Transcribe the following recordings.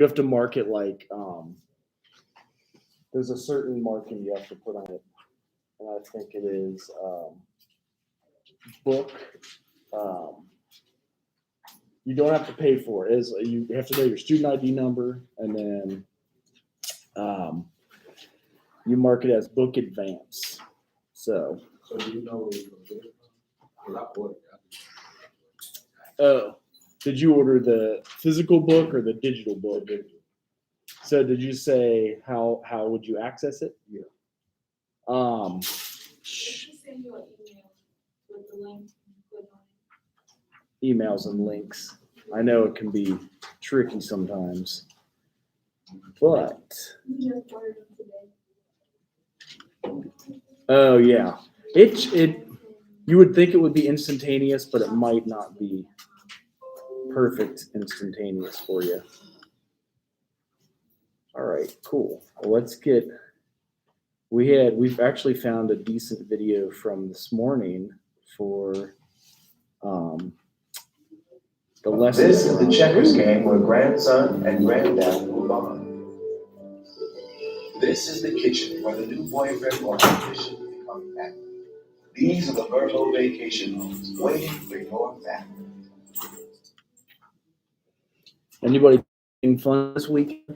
You have to mark it like there's a certain marking you have to put on it, and I think it is book. You don't have to pay for it. You have to know your student ID number, and then you mark it as book advance. So do you know where you're going to get it from? I ordered it. Oh, did you order the physical book or the digital book? So did you say how would you access it? Yeah. Send you an email with the link. Emails and links. I know it can be tricky sometimes, but oh yeah, it you would think it would be instantaneous, but it might not be perfect instantaneous for you. All right, cool. Well, let's get. We've actually found a decent video from this morning for the lesson. This is the checkers game where grandson and granddad move on. This is the kitchen where the new boyfriend will officially become family. These are the Virgo vacation homes waiting for your family. Anybody having fun this week?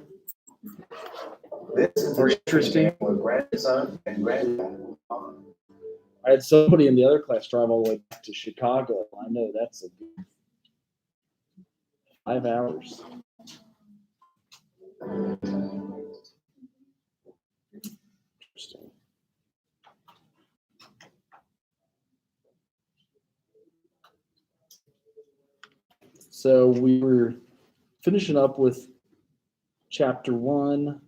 This is the checkers game where grandson and granddad move on. I had somebody in the other class drive all the way back to Chicago. I know that's a good 5 hours. Interesting. So we were finishing up with chapter 1.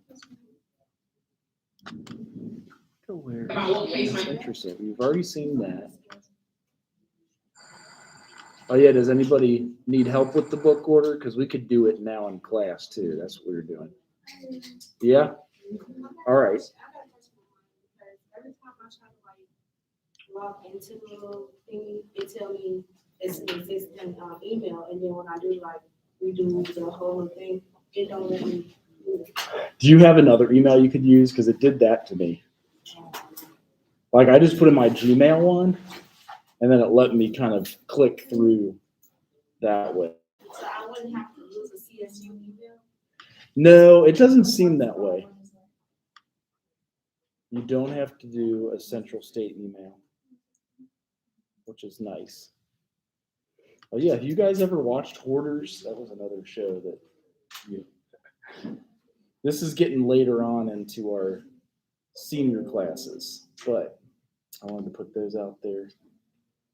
Where? That's interesting. We've already seen that. Oh yeah, does anybody need help with the book order? Because we could do it now in class too. That's what we're doing. Yeah? All right. Every time I try to log into the thing, it tell me it's an existing email, and then when I do redo the whole thing, it don't let me do it. Do you have another email you could use? Because it did that to me. Like I just put in my Gmail one, and then it let me kind of click through that way. So I wouldn't have to use a CSU email? No, it doesn't seem that way. You don't have to do a Central State email, which is nice. Oh yeah, have you guys ever watched Hoarders? That was another show that you. This is getting later on into our senior classes, but I wanted to put those out there.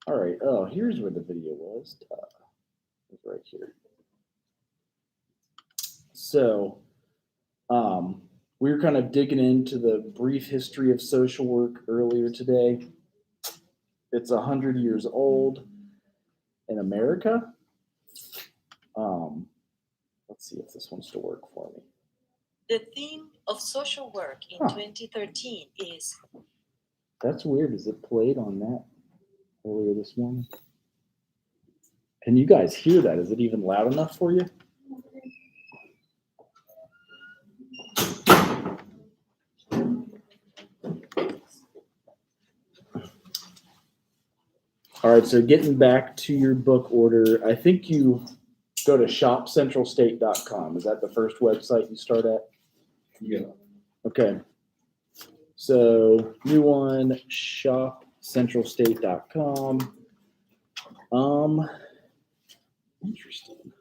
All right. Oh, here's where the video was. It's right here. So, we were kind of digging into the brief history of social work earlier today. It's 100 years old in America. Let's see if this wants to work for me. The theme of social work in 2013 is... That's weird. Is it played on that earlier this morning? Can you guys hear that? Is it even loud enough for you? All right, so getting back to your book order, I think you go to shopcentralstate.com. Is that the first website you start at? Yeah. Okay. So new one, shopcentralstate.com. Interesting.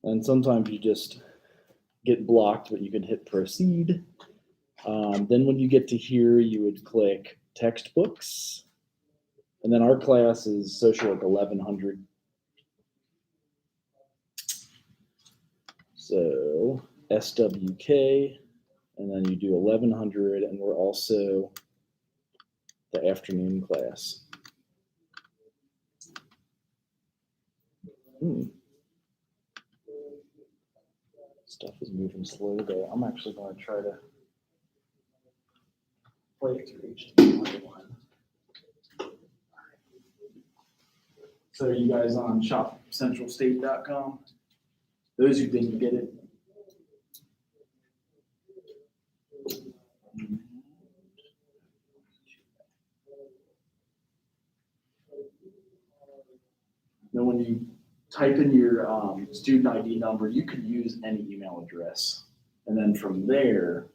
And sometimes you just get blocked, but you can hit proceed. Then when you get to here, you would click textbooks. And then our class is Social Work 1100. So SWK, and then you do 1100, and we're also the afternoon class. Stuff is moving slow today. I'm actually going to try to play through each one. So you guys on shopcentralstate.com? Those who didn't get it. Then when you type in your student ID number, you could use any email address. And then from there,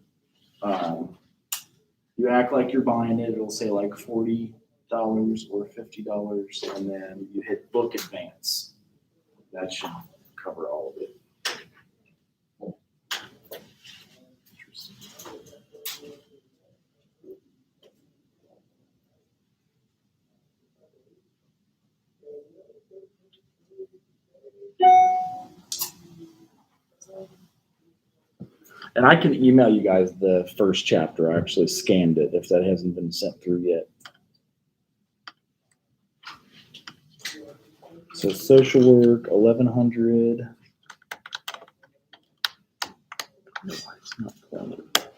you act like you're buying it. It'll say like $40 or $50, and then you hit book advance. That should cover all of it. Interesting. And I can email you guys the first chapter. I actually scanned it if that hasn't been sent through yet. So social work, 1100. No, it's not pulling it.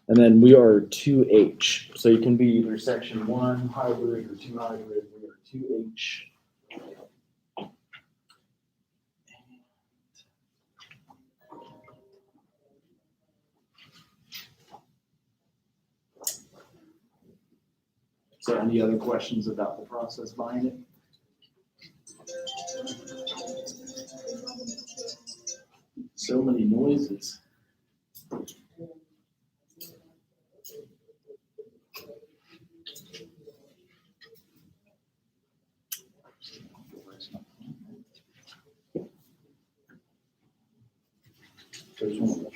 And then we are 2H. So you can be either section 1 hybrid or 2 hybrid. We are 2H. So any other questions about the process behind it? So many noises. There's one.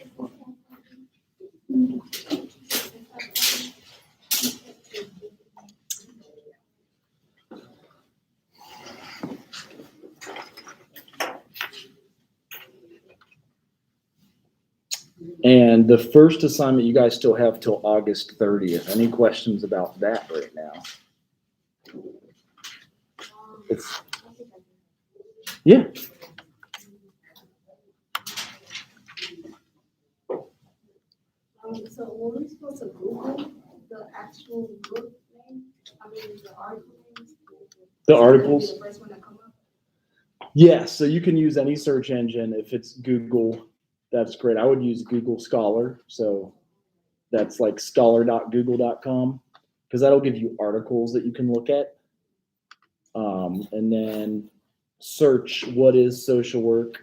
And the first assignment you guys still have till August 30th. Any questions about that right now? It's, yeah. So were we supposed to Google the actual book name? I mean, the article names? The articles? The first one that come up? Yeah, so you can use any search engine. If it's Google, that's great. I would use Google Scholar. So that's like scholar.google.com, because that'll give you articles that you can look at. And then search what is social work.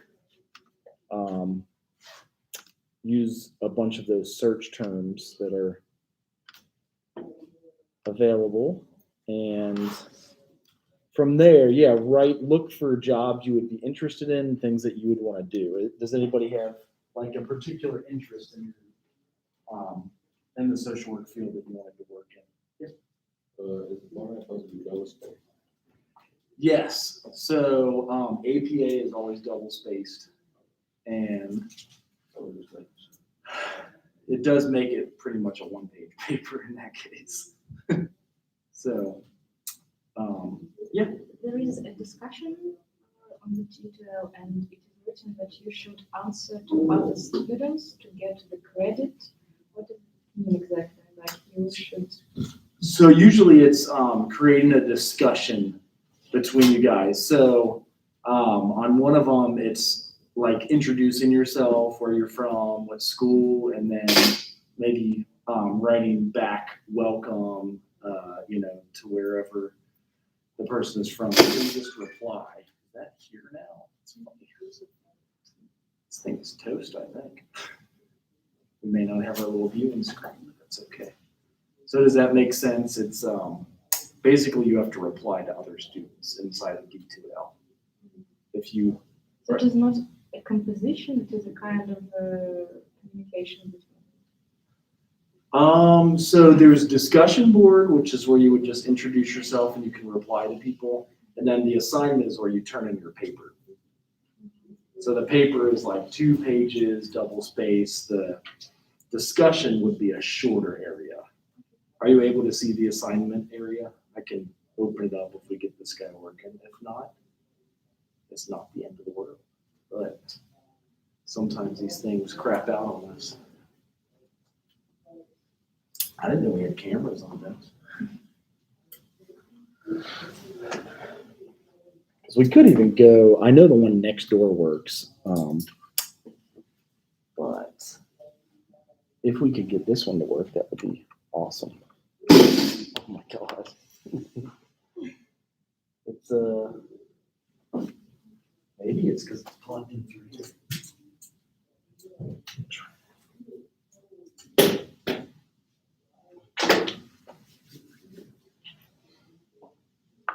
Use a bunch of those search terms that are available. And from there, yeah, look for jobs you would be interested in, things that you would want to do. Does anybody have like a particular interest in the social work field that you wanted to work in? Is the format supposed to be double spaced? Yes. So APA is always double spaced, and it does make it pretty much a one-page paper in that case. So, yeah. There is a discussion on the tutorial, and it is written that you should answer to other students to get the credit. What does it mean exactly? Like you should. So usually it's creating a discussion between you guys. So on one of them, it's like introducing yourself, where you're from, what school, and then maybe writing back welcome, to wherever the person is from. You can just reply. Is that here now? It's funny. This thing is toast, I think. We may not have our little viewing screen, but that's okay. So does that make sense? It's basically you have to reply to other students inside of D2L. If you. So it is not a composition, it is a kind of communication between. So there's discussion board, which is where you would just introduce yourself and you can reply to people. And then the assignment is where you turn in your paper. So the paper is like 2 pages, double space. The discussion would be a shorter area. Are you able to see the assignment area? I can open it up if we get this guy working. If not, it's not the end of the world. But sometimes these things crap out on us. I didn't know we had cameras on those. Because we could even go, I know the one next door works, but if we could get this one to work, that would be awesome. Oh my God. It's, maybe it's because it's plugged in through here.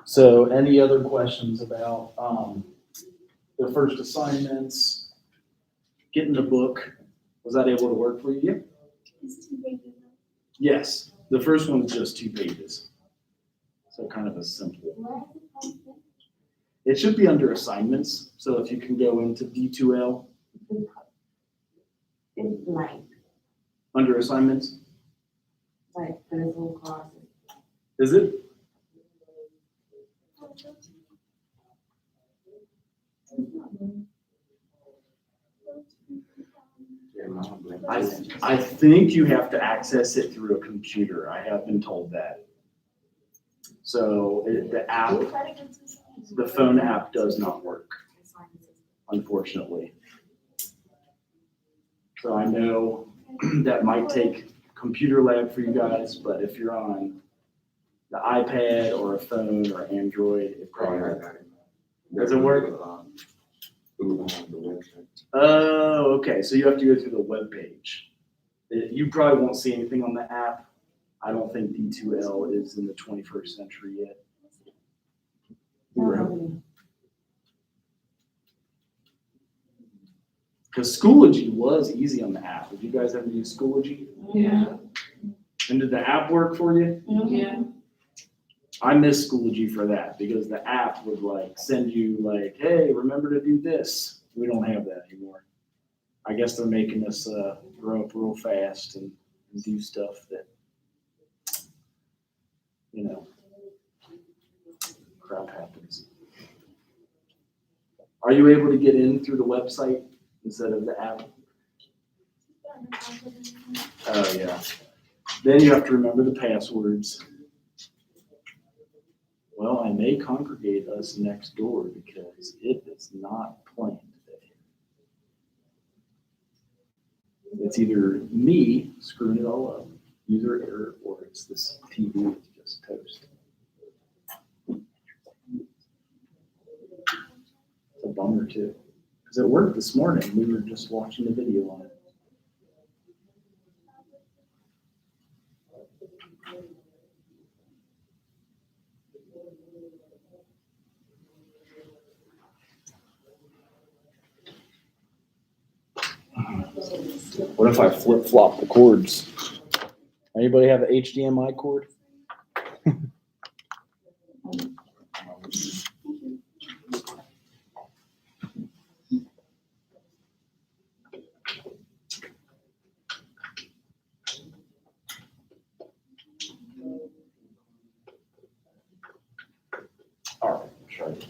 So any other questions about the first assignments, getting the book? Was that able to work for you? Yes, the first one's just 2 pages. So kind of a simple. It should be under assignments. So if you can go into D2L. It's blank, Under assignments, like physical classes. is it? I think you have to access it through a computer. I have been told that. So the app, the phone app does not work, unfortunately. So I know that might take computer lab for you guys, but if you're on the iPad or a phone or Android, it probably does it work? Oh, okay. So you have to go through the web page. You probably won't see anything on the app. I don't think D2L is in the 21st century yet. Because Schoology was easy on the app. Did you guys ever use Schoology? Yeah. And did the app work for you? Yeah. I miss Schoology for that because the app would like send you like, hey, remember to do this. We don't have that anymore. I guess they're making us grow up real fast and do stuff that, you know, crap happens. Are you able to get in through the website instead of the app? Oh, yeah. Then you have to remember the passwords. Well, I may congregate us next door because it is not planned today. It's either me screwing it all up, user error, or it's this TV that's just toast. It's a bummer too. Because it worked this morning. We were just watching the video on it. What if I flip-flop the cords? Anybody have an HDMI cord? All right, try it.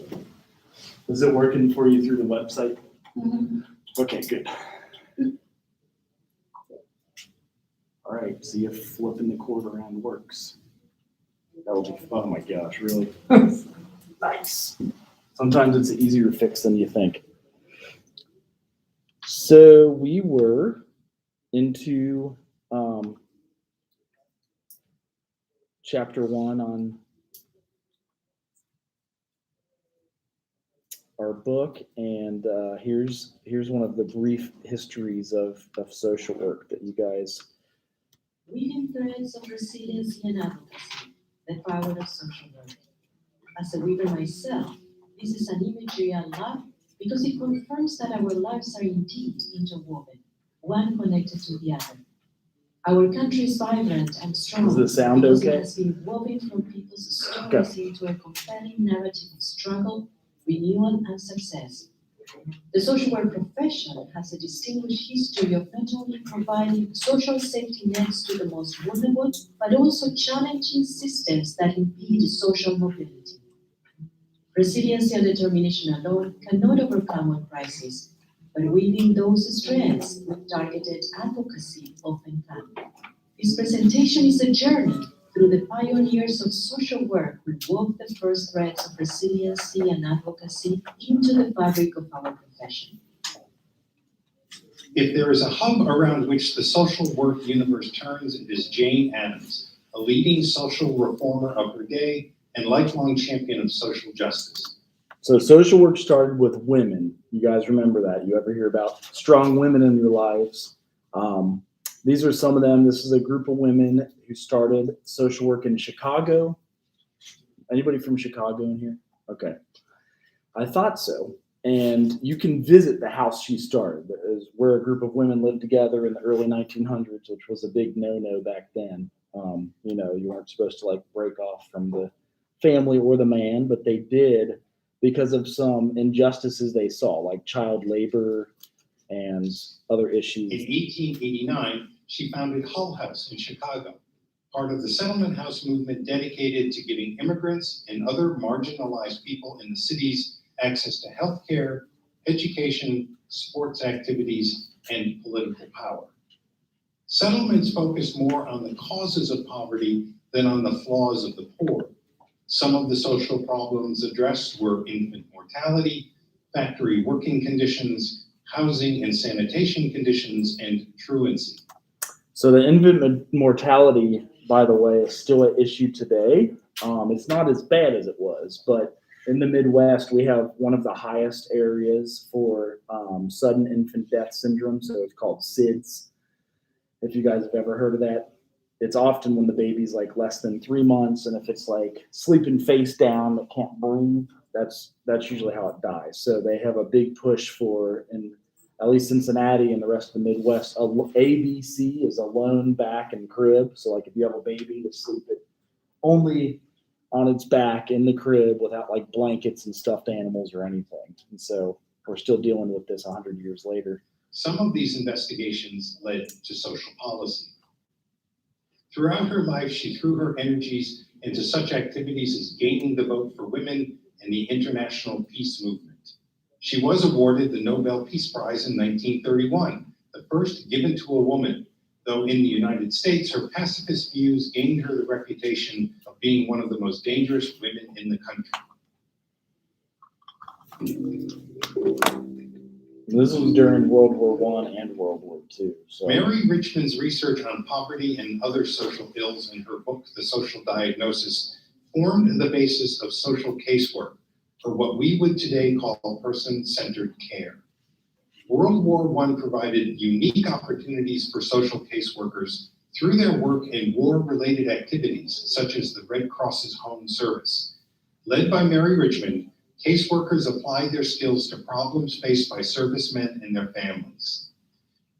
Is it working for you through the website? Mm-hmm. Okay, good. All right, see if flipping the cord around works. That will be, oh my gosh, really? Nice. Sometimes it's an easier fix than you think. So we were into chapter 1 on our book, and here's one of the brief histories of social work that you guys. Reading threads of resilience and advocacy, the power of social work. As a weaver myself, this is an imagery I love because it confirms that our lives are indeed interwoven, one connected to the other. Our country is vibrant and strong. Does the sound because okay? It has been woven from people's stories into a compelling narrative of struggle, renewal, and success. The social work profession has a distinguished history of not only providing social safety nets to the most vulnerable, but also challenging systems that impede social mobility. Resilience and determination alone cannot overcome all crises, but weaving those strengths with targeted advocacy often can. This presentation is a journey through the pioneers of social work who wove the first threads of resiliency and advocacy into the fabric of our profession. If there is a hub around which the social work universe turns, it is Jane Addams, a leading social reformer of her day and lifelong champion of social justice. So social work started with women. You guys remember that. You ever hear about strong women in your lives? These are some of them. This is a group of women who started social work in Chicago. Anybody from Chicago in here? Okay. I thought so. And you can visit the house she started. It was where a group of women lived together in the early 1900s, which was a big no-no back then. You weren't supposed to like break off from the family or the man, but they did because of some injustices they saw, like child labor and other issues. In 1889, she founded Hull House in Chicago, part of the settlement house movement dedicated to giving immigrants and other marginalized people in the cities access to health care, education, sports activities, and political power. Settlements focus more on the causes of poverty than on the flaws of the poor. Some of the social problems addressed were infant mortality, factory working conditions, housing and sanitation conditions, and truancy. So the infant mortality, by the way, is still an issue today. It's not as bad as it was, but in the Midwest, we have one of the highest areas for sudden infant death syndrome. So it's called SIDS. If you guys have ever heard of that, it's often when the baby's like less than 3 months, and if it's like sleeping face down, they can't breathe. That's usually how it dies. So they have a big push for, in at least Cincinnati and the rest of the Midwest, ABC is alone back and crib. So like if you have a baby, to sleep it only on its back in the crib without like blankets and stuffed animals or anything. And so we're still dealing with this 100 years later. Some of these investigations led to social policy. Throughout her life, she threw her energies into such activities as gaining the vote for women and the international peace movement. She was awarded the Nobel Peace Prize in 1931, the first given to a woman, though in the United States, her pacifist views gained her the reputation of being one of the most dangerous women in the country. This was during World War I and World War II. So Mary Richmond's research on poverty and other social ills in her book, The Social Diagnosis, formed the basis of social casework, or what we would today call person-centered care. World War I provided unique opportunities for social caseworkers through their work in war-related activities, such as the Red Cross's Home Service. Led by Mary Richmond, caseworkers applied their skills to problems faced by servicemen and their families.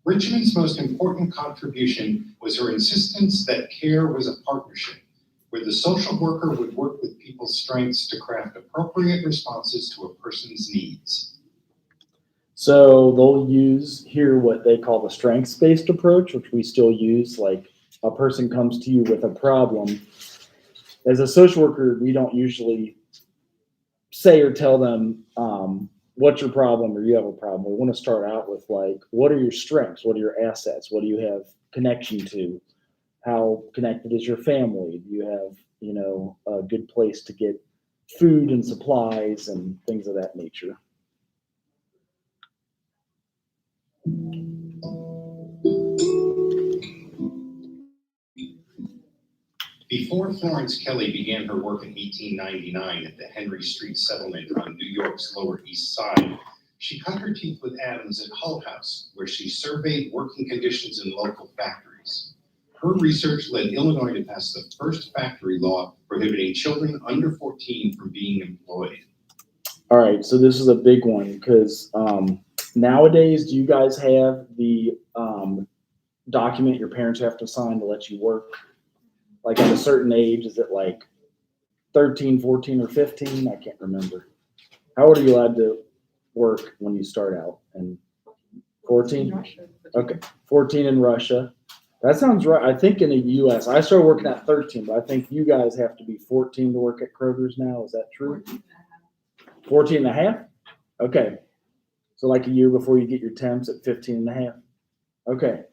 Richmond's most important contribution was her insistence that care was a partnership, where the social worker would work with people's strengths to craft appropriate responses to a person's needs. So they'll use here what they call the strengths-based approach, which we still use. Like a person comes to you with a problem. As a social worker, we don't usually say or tell them what's your problem or you have a problem. We want to start out with like, what are your strengths? What are your assets? What do you have connection to? How connected is your family? Do you have, a good place to get food and supplies and things of that nature? Before Florence Kelly began her work in 1899 at the Henry Street Settlement on New York's Lower East Side, she cut her teeth with Addams at Hull House, where she surveyed working conditions in local factories. Her research led Illinois to pass the first factory law prohibiting children under 14 from being employed. All right, so this is a big one because nowadays, do you guys have the document your parents have to sign to let you work? Like at a certain age, is it like 13, 14, or 15? I can't remember. How old are you allowed to work when you start out? And 14? Okay, 14 in Russia. That sounds right. I think in the U.S., I started working at 13, but I think you guys have to be 14 to work at Kroger's now. Is that true? 14 and a half? Okay. So like a year before you get your temps at 15 and a half. Okay.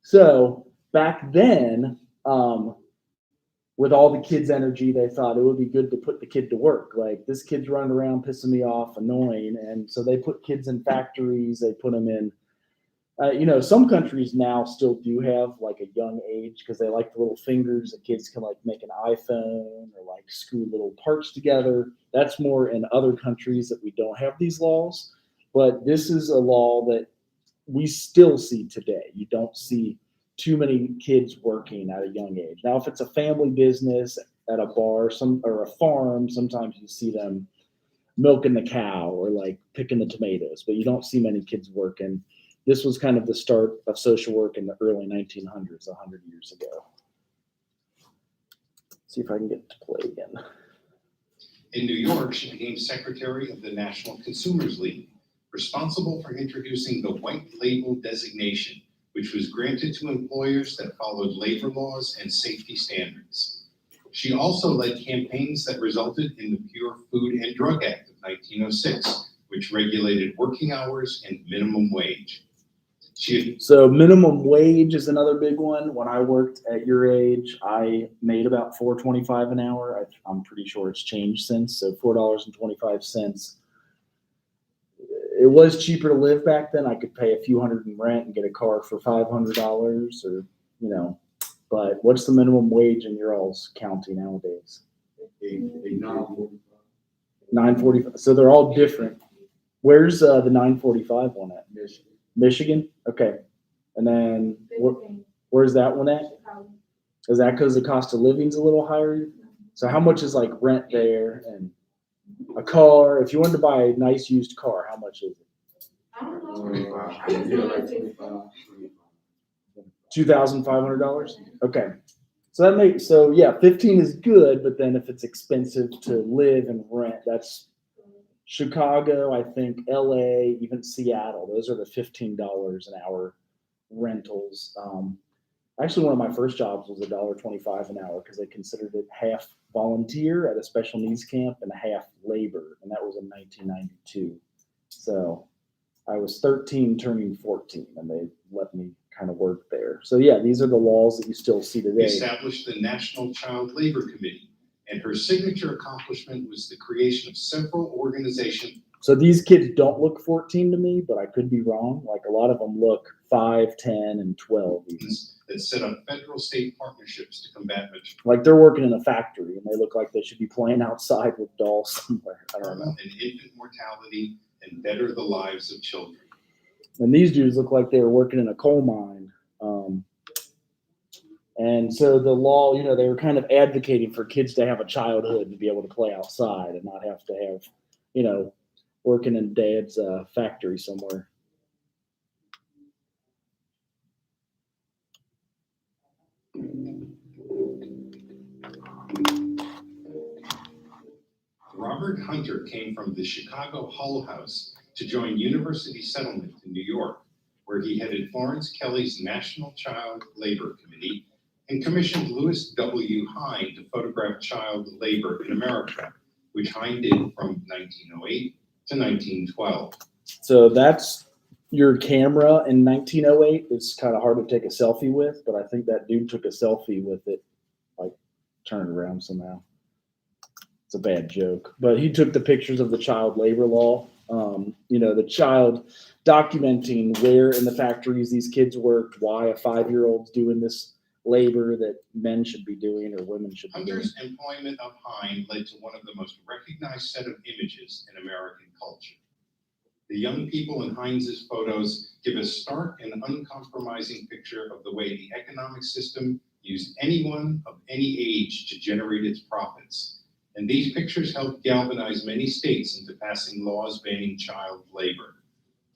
So back then, with all the kids' energy, they thought it would be good to put the kid to work. Like, this kid's running around pissing me off, annoying. And so they put kids in factories, they put them in, some countries now still do have like a young age because they like the little fingers that kids can like make an iPhone or like screw little parts together. That's more in other countries that we don't have these laws. But this is a law that we still see today. You don't see too many kids working at a young age. Now, if it's a family business at a bar, or a farm, sometimes you see them milking the cow or like picking the tomatoes, but you don't see many kids working. This was kind of the start of social work in the early 1900s, 100 years ago. See if I can get to play again. In New York, she became secretary of the National Consumers League, responsible for introducing the white label designation, which was granted to employers that followed labor laws and safety standards. She also led campaigns that resulted in the Pure Food and Drug Act of 1906, which regulated working hours and minimum wage. So minimum wage is another big one. When I worked at your age, I made about $4.25 an hour. I'm pretty sure it's changed since. So $4.25. It was cheaper to live back then. I could pay a few hundred in rent and get a car for $500, or But what's the minimum wage in your all's county nowadays? $9.45. So they're all different. Where's the $9.45 one at? Michigan? Okay. And then where's that one at? Is that because the cost of living's a little higher? So how much is like rent there and a car? If you wanted to buy a nice used car, how much is it? I don't know. $2,500? Okay. So yeah, 15 is good, but then if it's expensive to live and rent, that's Chicago, I think, LA, even Seattle. Those are the $15 an hour rentals. Actually, one of my first jobs was $1.25 an hour because they considered it half volunteer at a special needs camp and half labor, and that was in 1992. So I was 13 turning 14, and they let me kind of work there. So yeah, these are the laws that you still see today. Established the National Child Labor Committee, and her signature accomplishment was the creation of several organizations. So these kids don't look 14 to me, but I could be wrong. Like a lot of them look 5, 10, and 12 even. That set up federal state partnerships to combat like they're working in a factory and they look like they should be playing outside with dolls somewhere. I don't know. And infant mortality and better the lives of children. And these dudes look like they were working in a coal mine. And so the law, they were kind of advocating for kids to have a childhood and be able to play outside and not have to have, working in dad's factory somewhere. Robert Hunter came from the Chicago Hull House to join University Settlement in New York, where he headed Florence Kelly's National Child Labor Committee and commissioned Louis W. Hine to photograph child labor in America, which Hine did from 1908 to 1912. So that's your camera in 1908. It's kind of hard to take a selfie with, but I think that dude took a selfie with it, like turned around somehow. It's a bad joke, but he took the pictures of the child labor law. The child documenting where in the factories these kids worked, why a 5-year-old's doing this labor that men should be doing or women should be doing. Hunter's employment of Hine led to one of the most recognized set of images in American culture. The young people in Hines's photos give a stark and uncompromising picture of the way the economic system used anyone of any age to generate its profits. And these pictures helped galvanize many states into passing laws banning child labor.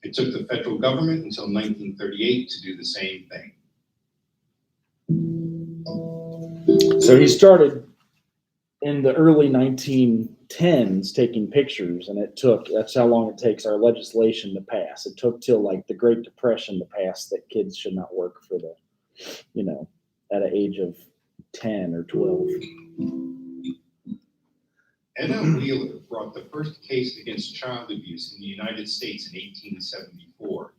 It took the federal government until 1938 to do the same thing. So he started in the early 1910s taking pictures, and that's how long it takes our legislation to pass. It took till like the Great Depression to pass that kids should not work for at an age of 10 or 12. Etta Wheeler brought the first case against child abuse in the United States in 1874.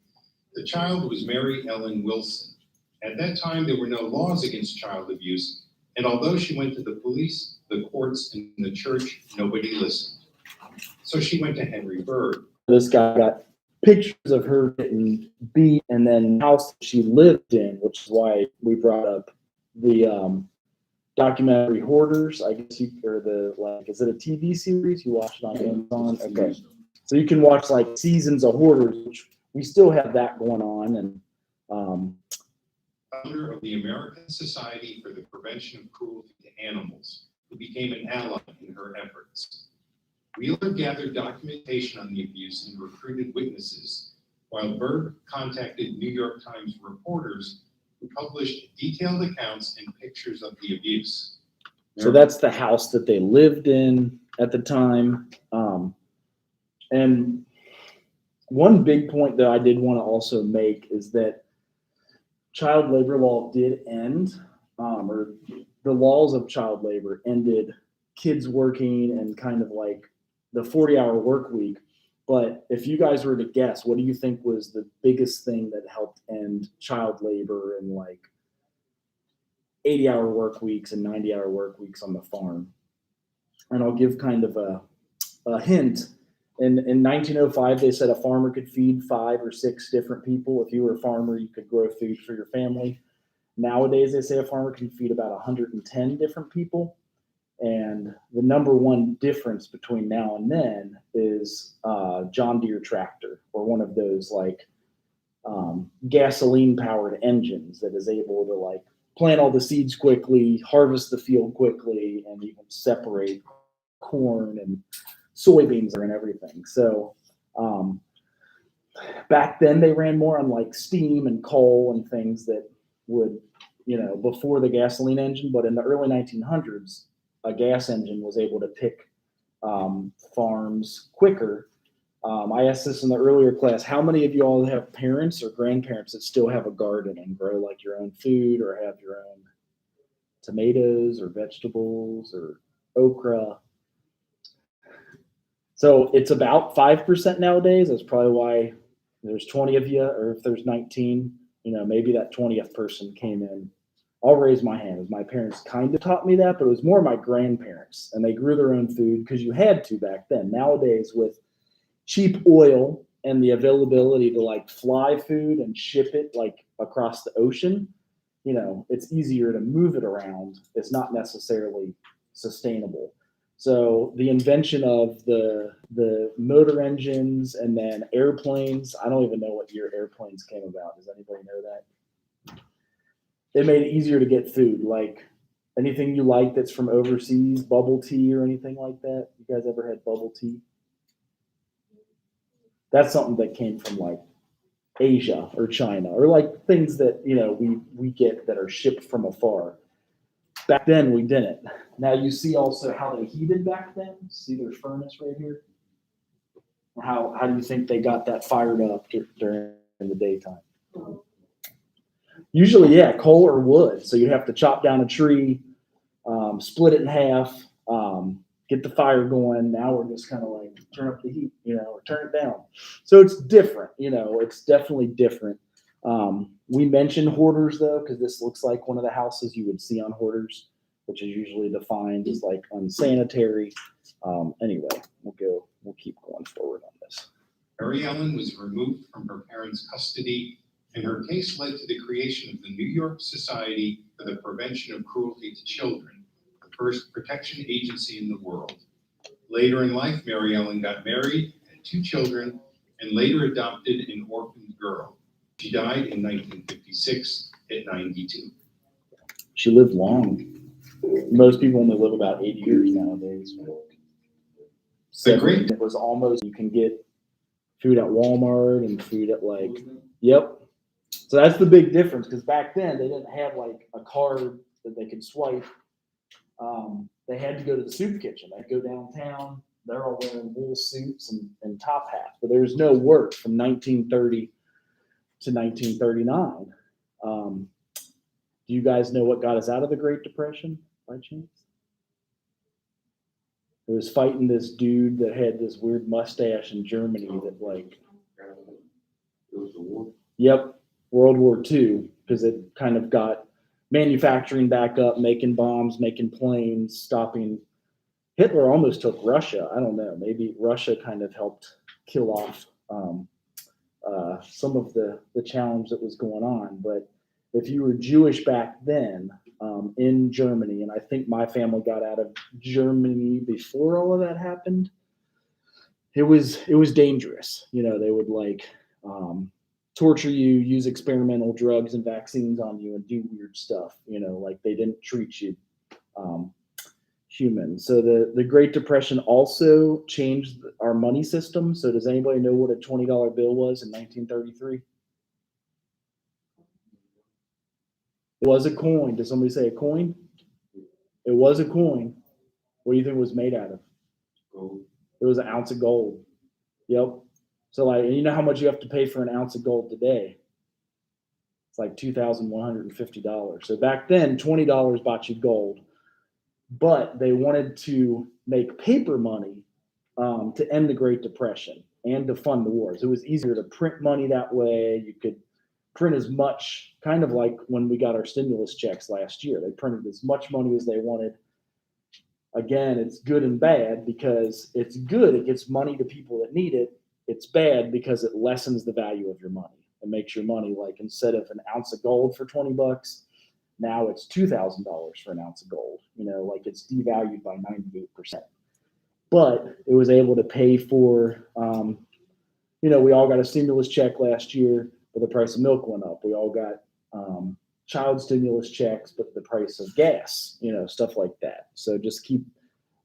The child was Mary Ellen Wilson. At that time, there were no laws against child abuse, and although she went to the police, the courts, and the church, nobody listened. So she went to Henry Berg. This guy got pictures of her getting beat, and then the house that she lived in, which is why we brought up the documentary Hoarders. I guess is it a TV series? You watch it on Amazon? Okay. So you can watch like seasons of Hoarders, which we still have that going on. And founder of the American Society for the Prevention of Cruelty to Animals, who became an ally in her efforts. Wheeler gathered documentation on the abuse and recruited witnesses, while Berg contacted New York Times reporters who published detailed accounts and pictures of the abuse. so that's the house that they lived in at the time. And one big point that I did want to also make is that child labor law did end, or the laws of child labor ended kids working and kind of like the 40-hour work week. But if you guys were to guess, what do you think was the biggest thing that helped end child labor and like 80-hour work weeks and 90-hour work weeks on the farm? And I'll give kind of a hint. In 1905, they said a farmer could feed 5 or 6 different people. If you were a farmer, you could grow food for your family. Nowadays, they say a farmer can feed about 110 different people. And the number one difference between now and then is John Deere tractor, or one of those like gasoline-powered engines that is able to like plant all the seeds quickly, harvest the field quickly, and even separate corn and soybeans and everything. So back then they ran more on like steam and coal and things that would, before the gasoline engine. But in the early 1900s, a gas engine was able to pick farms quicker. I asked this in the earlier class, how many of you all have parents or grandparents that still have a garden and grow like your own food or have your own tomatoes or vegetables or okra? So it's about 5% nowadays. That's probably why there's 20 of you, or if there's 19, maybe that 20th person came in. I'll raise my hand, as my parents kind of taught me that, but it was more my grandparents, and they grew their own food because you had to back then. Nowadays, with cheap oil and the availability to like fly food and ship it like across the ocean, it's easier to move it around. It's not necessarily sustainable. So the invention of the motor engines and then airplanes, I don't even know what year airplanes came about. Does anybody know that? It made it easier to get food, like anything you like that's from overseas, bubble tea or anything like that. You guys ever had bubble tea? That's something that came from like Asia or China, or like things that, we get that are shipped from afar. Back then we didn't. Now you see also how they heated back then. See their furnace right here? How do you think they got that fired up during the daytime? Usually, yeah, coal or wood. So you'd have to chop down a tree, split it in half, get the fire going. Now we're just kind of like turn up the heat, or turn it down. So it's different, it's definitely different. We mentioned Hoarders though, because this looks like one of the houses you would see on Hoarders, which is usually defined as like unsanitary. Anyway, we'll keep going forward on this. Mary Ellen was removed from her parents' custody, and her case led to the creation of the New York Society for the Prevention of Cruelty to Children, the first protection agency in the world. Later in life, Mary Ellen got married, had 2 children, and later adopted an orphaned girl. She died in 1956 at 92. She lived long. Most people only live about 80 years nowadays. It was almost, you can get food at Walmart and food at yep. So that's the big difference, because back then they didn't have like a card that they could swipe. They had to go to the soup kitchen. They'd go downtown. They're all wearing wool suits and top hats, but there's no work from 1930 to 1939. Do you guys know what got us out of the Great Depression by chance? It was fighting this dude that had this weird mustache in Germany that It was the war. Yep, World War II. because it kind of got manufacturing back up, making bombs, making planes, stopping. Hitler almost took Russia. I don't know. Maybe Russia kind of helped kill off some of the challenge that was going on. But if you were Jewish back then in Germany, and I think my family got out of Germany before all of that happened, it was dangerous. You know, they would like torture you, use experimental drugs and vaccines on you, and do weird stuff. You know, like they didn't treat you human. So the Great Depression also changed our money system. So does anybody know what a $20 bill was in 1933? It was a coin. Did somebody say a coin? It was a coin. What do you think it was made out of? Gold. It was an ounce of gold. Yep. So like, and you know how much you have to pay for an ounce of gold today? It's like $2,150. So back then, $20 bought you gold. But they wanted to make paper money to end the Great Depression and to fund the wars. It was easier to print money that way. You could print as much, kind of like when we got our stimulus checks last year. They printed as much money as they wanted. Again, it's good and bad because it's good. It gets money to people that need it. It's bad because it lessens the value of your money. It makes your money, like, instead of an ounce of gold for $20, now it's $2,000 for an ounce of gold. You know, like it's devalued by 98%. But it was able to pay for, you know, we all got a stimulus check last year, but the price of milk went up. We all got child stimulus checks, but the price of gas, you know, stuff like that. So just keep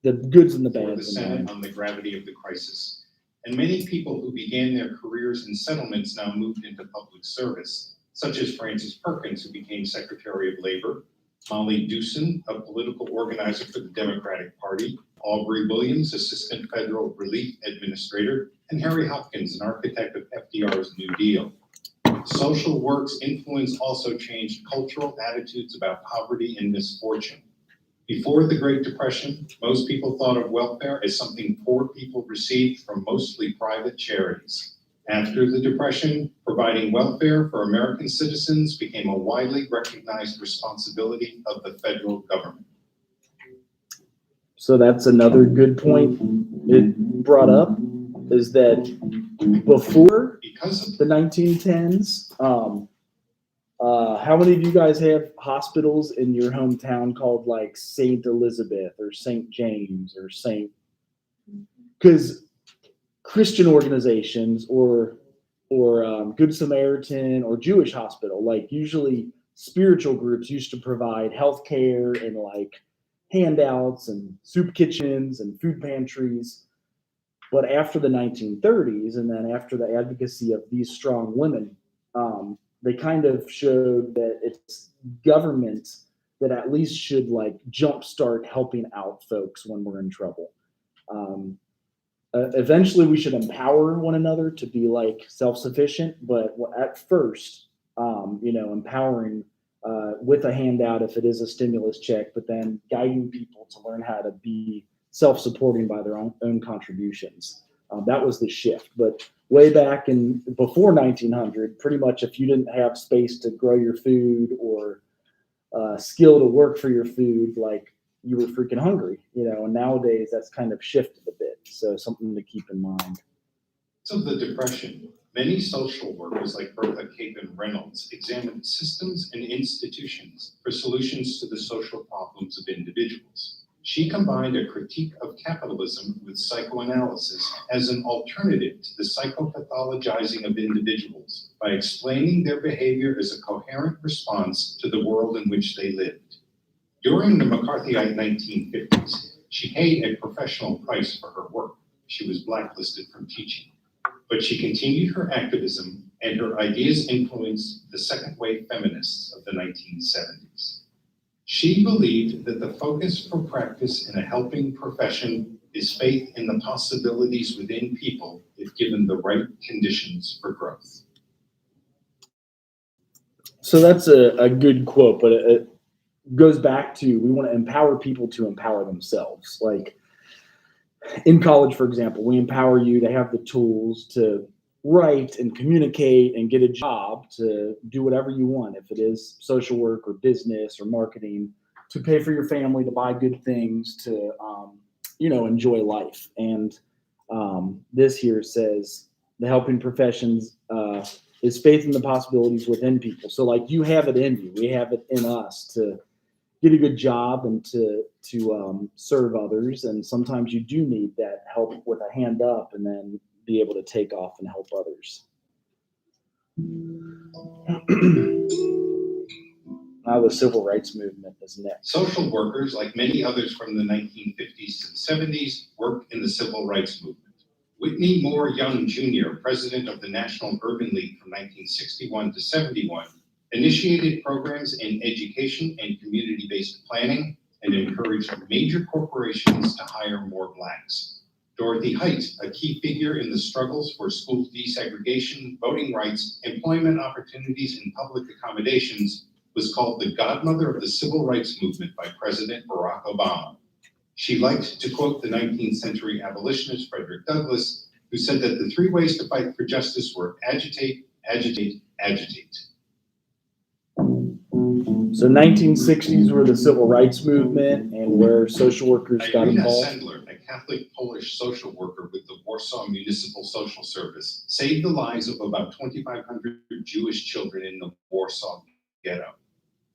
the goods and the For the bads in Senate mind. on the gravity of the crisis. And many people who began their careers in settlements now moved into public service, such as Francis Perkins, who became Secretary of Labor, Molly Dewson, a political organizer for the Democratic Party, Aubrey Williams, Assistant Federal Relief Administrator, and Harry Hopkins, an architect of FDR's New Deal. Social work's influence also changed cultural attitudes about poverty and misfortune. Before the Great Depression, most people thought of welfare as something poor people received from mostly private charities. After the Depression, providing welfare for American citizens became a widely recognized responsibility of the federal government. So that's another good point it brought up, is that before Because of the 1910s, how many of you guys have hospitals in your hometown called like St. Elizabeth or St. James or St. Because Christian organizations or Good Samaritan or Jewish hospital, like usually spiritual groups used to provide health care and like handouts and soup kitchens and food pantries. But after the 1930s, and then after the advocacy of these strong women, they kind of showed that it's government that at least should like jumpstart helping out folks when we're in trouble. Eventually, we should empower one another to be like self-sufficient, but at first, you know, empowering with a handout if it is a stimulus check, but then guiding people to learn how to be self-supporting by their own contributions. That was the shift. But way back in before 1900, pretty much if you didn't have space to grow your food or skill to work for your food, like you were freaking hungry, you know, and nowadays that's kind of shifted a bit. So something to keep in mind. of the Depression, many social workers like Bertha Capon Reynolds examined systems and institutions for solutions to the social problems of individuals. She combined a critique of capitalism with psychoanalysis as an alternative to the psychopathologizing of individuals by explaining their behavior as a coherent response to the world in which they lived. During the McCarthyite 1950s, she paid a professional price for her work. She was blacklisted from teaching. But she continued her activism, and her ideas influenced the second wave feminists of the 1970s. She believed that the focus for practice in a helping profession is faith in the possibilities within people if given the right conditions for growth. So that's a good quote, but it goes back to we want to empower people to empower themselves. Like in college, for example, we empower you to have the tools to write and communicate and get a job to do whatever you want, if it is social work or business or marketing, to pay for your family, to buy good things, to enjoy life. And this here says the helping professions is faith in the possibilities within people. So like you have it in you, we have it in us to get a good job and to serve others. And sometimes you do need that help with a hand up, and then be able to take off and help others. Now the civil rights movement is next. Social workers, like many others from the 1950s to the 70s, worked in the civil rights movement. Whitney Moore Young Jr., president of the National Urban League from 1961 to 71, initiated programs in education and community-based planning and encouraged major corporations to hire more Blacks. Dorothy Height, a key figure in the struggles for school desegregation, voting rights, employment opportunities, and public accommodations, was called the godmother of the civil rights movement by President Barack Obama. She liked to quote the 19th century abolitionist Frederick Douglass, who said that the 3 ways to fight for justice were agitate, agitate, agitate. So 1960s were the civil rights movement, and where social workers got Irina involved. Sendler, a Catholic Polish social worker with the Warsaw Municipal Social Service, saved the lives of about 2,500 Jewish children in the Warsaw ghetto.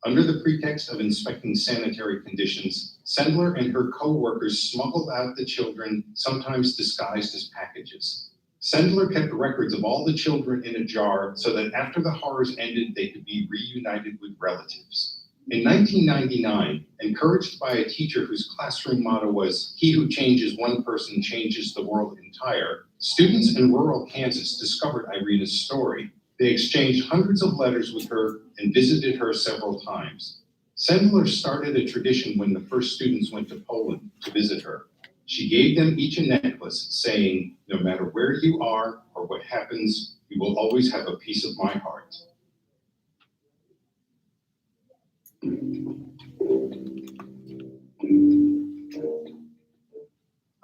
Under the pretext of inspecting sanitary conditions, Sendler and her co-workers smuggled out the children, sometimes disguised as packages. Sendler kept records of all the children in a jar so that after the horrors ended, they could be reunited with relatives. In 1999, encouraged by a teacher whose classroom motto was, "He who changes one person changes the world entire," students in rural Kansas discovered Irina's story. They exchanged hundreds of letters with her and visited her several times. Sendler started a tradition when the first students went to Poland to visit her. She gave them each a necklace saying, "No matter where you are or what happens, you will always have a piece of my heart."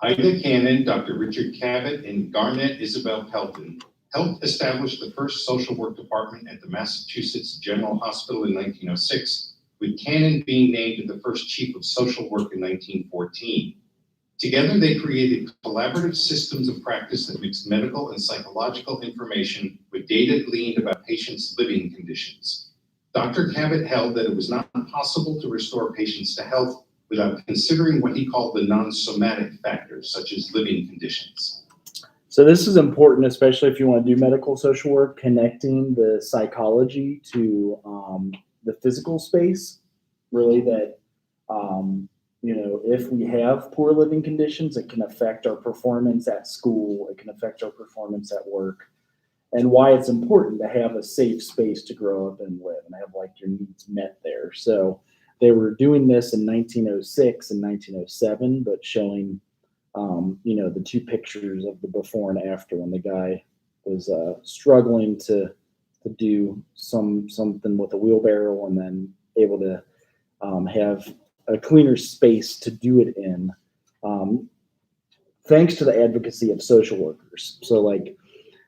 Ida Cannon, Dr. Richard Cavett, and Garnett Isabel Pelton helped establish the first social work department at the Massachusetts General Hospital in 1906, with Cannon being named the first chief of social work in 1914. Together, they created collaborative systems of practice that mixed medical and psychological information with data gleaned about patients' living conditions. Dr. Cavett held that it was not possible to restore patients to health without considering what he called the non-somatic factors, such as living conditions. So this is important, especially if you want to do medical social work, connecting the psychology to the physical space. Really, that if we have poor living conditions, it can affect our performance at school. It can affect our performance at work, and why it's important to have a safe space to grow up and live and have like your needs met there. So they were doing this in 1906 and 1907, but showing the 2 pictures of the before and after when the guy was struggling to do something with a wheelbarrow, and then able to have a cleaner space to do it in, thanks to the advocacy of social workers. So like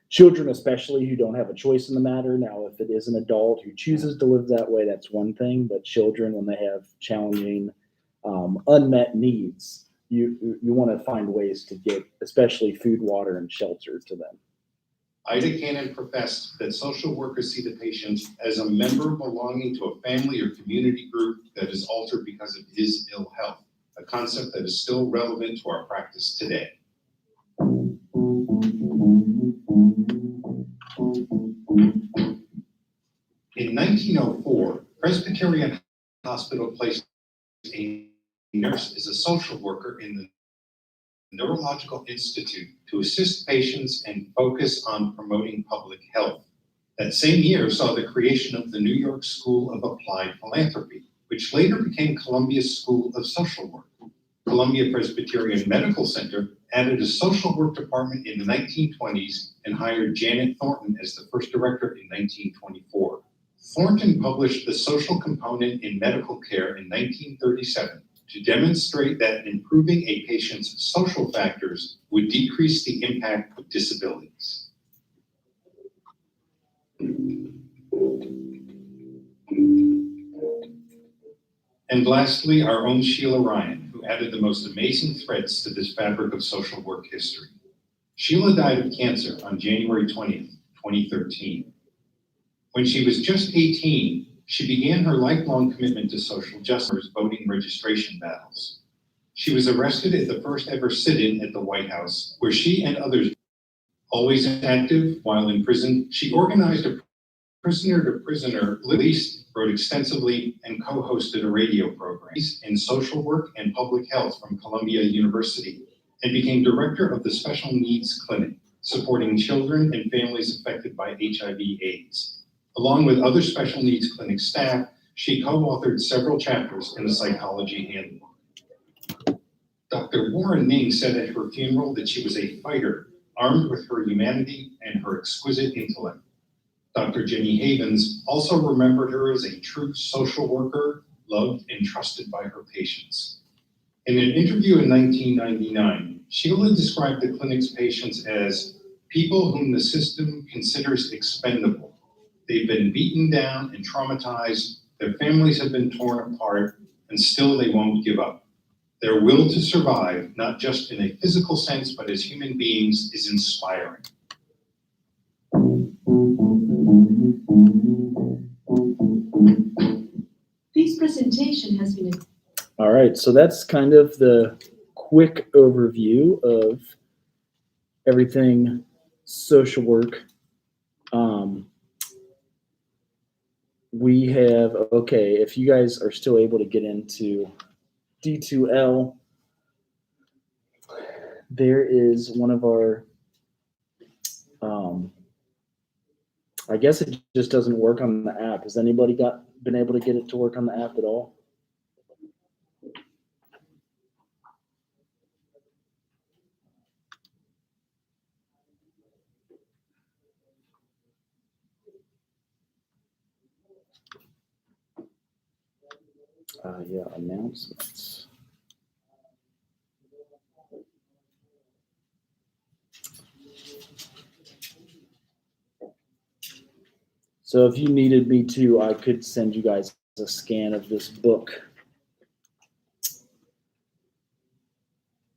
children, especially, who don't have a choice in the matter. Now, if it is an adult who chooses to live that way, that's one thing, but children, when they have challenging unmet needs, you want to find ways to get especially food, water, and shelter to them. Ida Cannon professed that social workers see the patient as a member belonging to a family or community group that is altered because of his ill health, a concept that is still relevant to our practice today. In 1904, Presbyterian Hospital placed a nurse as a social worker in the Neurological Institute to assist patients and focus on promoting public health. That same year saw the creation of the New York School of Applied Philanthropy, which later became Columbia School of Social Work. Columbia Presbyterian Medical Center added a social work department in the 1920s and hired Janet Thornton as the first director in 1924. Thornton published The Social Component in Medical Care in 1937 to demonstrate that improving a patient's social factors would decrease the impact of disabilities. And lastly, our own Sheila Ryan, who added the most amazing threads to this fabric of social work history. Sheila died of cancer on January 20th, 2013. When she was just 18, she began her lifelong commitment to social justice voting registration battles. She was arrested at the first ever sit-in at the White House, where she and others, always active while in prison, she organized a prisoner-to-prisoner release, wrote extensively, and co-hosted a radio program in social work and public health from Columbia University, and became director of the Special Needs Clinic, supporting children and families affected by HIV/AIDS. Along with other special needs clinic staff, she co-authored several chapters in the Psychology Handbook. Dr. Warren Ning said at her funeral that she was a fighter, armed with her humanity and her exquisite intellect. Dr. Jenny Havens also remembered her as a true social worker, loved and trusted by her patients. In an interview in 1999, Sheila described the clinic's patients as people whom the system considers expendable. They've been beaten down and traumatized, their families have been torn apart, and still they won't give up. Their will to survive, not just in a physical sense, but as human beings, is inspiring. This presentation has been All right, so that's kind of the quick overview of everything social work. We have, okay, if you guys are still able to get into D2L, there is one of our, I guess it just doesn't work on the app. Has anybody been able to get it to work on the app at all? Yeah, announcements. So if you needed me to, I could send you guys a scan of this book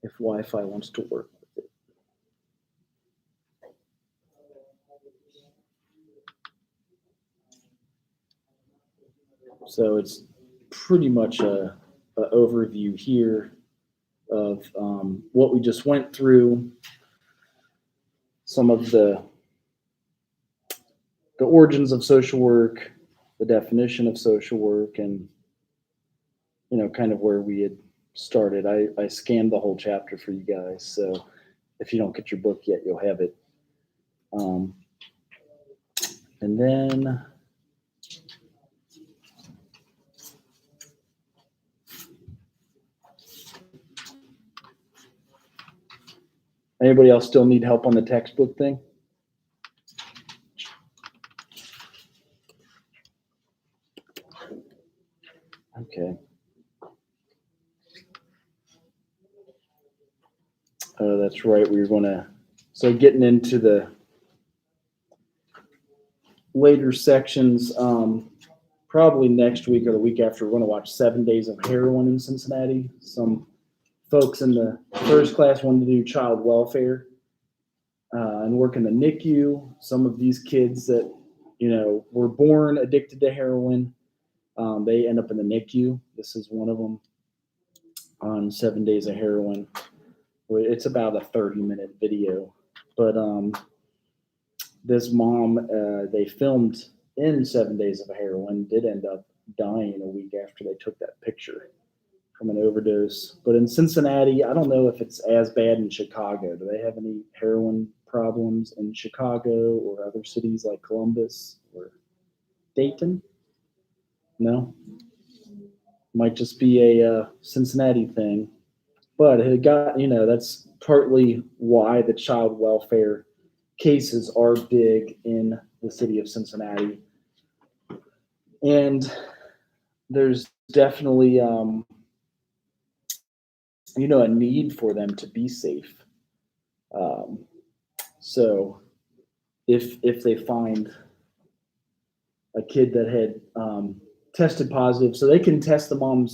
if Wi-Fi wants to work with it. So it's pretty much a overview here of what we just went through, some of the origins of social work, the definition of social work, and kind of where we had started. I scanned the whole chapter for you guys, so if you don't get your book yet, you'll have it. And then anybody else still need help on the textbook thing? Okay. Oh, that's right. We were going to, so getting into the later sections, probably next week or the week after, we're going to watch 7 Days of Heroin in Cincinnati. Some folks in the first class wanted to do child welfare and work in the NICU. Some of these kids that, were born addicted to heroin, they end up in the NICU. This is one of them on 7 Days of Heroin. It's about a 30-minute video, but this mom, they filmed in 7 Days of Heroin, did end up dying a week after they took that picture from an overdose. But in Cincinnati, I don't know if it's as bad in Chicago. Do they have any heroin problems in Chicago or other cities like Columbus or Dayton? No? Might just be a Cincinnati thing. But it got, that's partly why the child welfare cases are big in the city of Cincinnati. And there's definitely, a need for them to be safe. So if they find a kid that had tested positive. So they can test the mom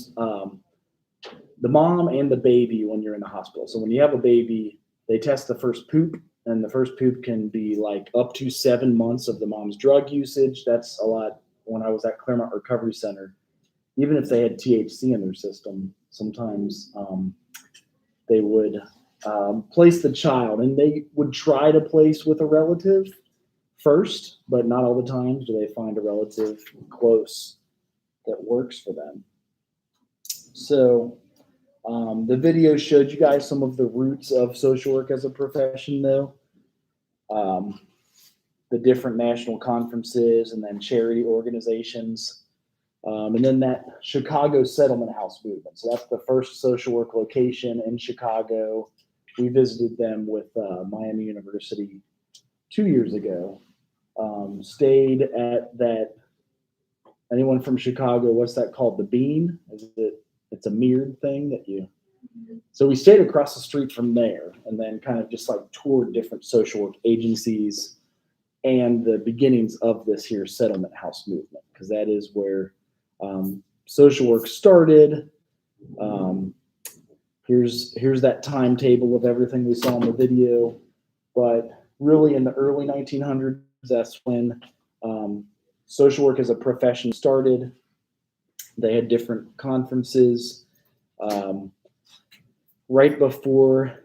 and the baby when you're in the hospital. So when you have a baby, they test the first poop, and the first poop can be like up to 7 months of the mom's drug usage. That's a lot. When I was at Claremont Recovery Center, even if they had THC in their system, sometimes they would place the child, and they would try to place with a relative first, but not all the times do they find a relative close that works for them. So the video showed you guys some of the roots of social work as a profession, though. The different national conferences and then charity organizations. And then that Chicago Settlement House movement. So that's the first social work location in Chicago. We visited them with Miami University 2 years ago. Stayed at that. Anyone from Chicago? What's that called? The Bean? It's a mirrored thing that you. So we stayed across the street from there, and then kind of just like toured different social work agencies and the beginnings of this here settlement house movement, because that is where social work started. Here's that timetable of everything we saw in the video, but really in the early 1900s, that's when social work as a profession started. They had different conferences. Right before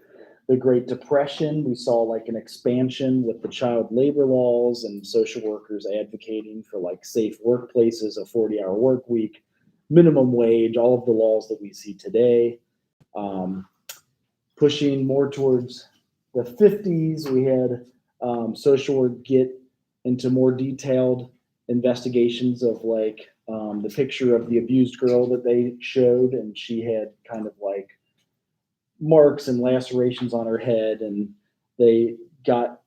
the Great Depression, we saw like an expansion with the child labor laws and social workers advocating for like safe workplaces, a 40-hour work week, minimum wage, all of the laws that we see today. Pushing more towards the 50s, we had social work get into more detailed investigations of like the picture of the abused girl that they showed, and she had kind of like marks and lacerations on her head, and they got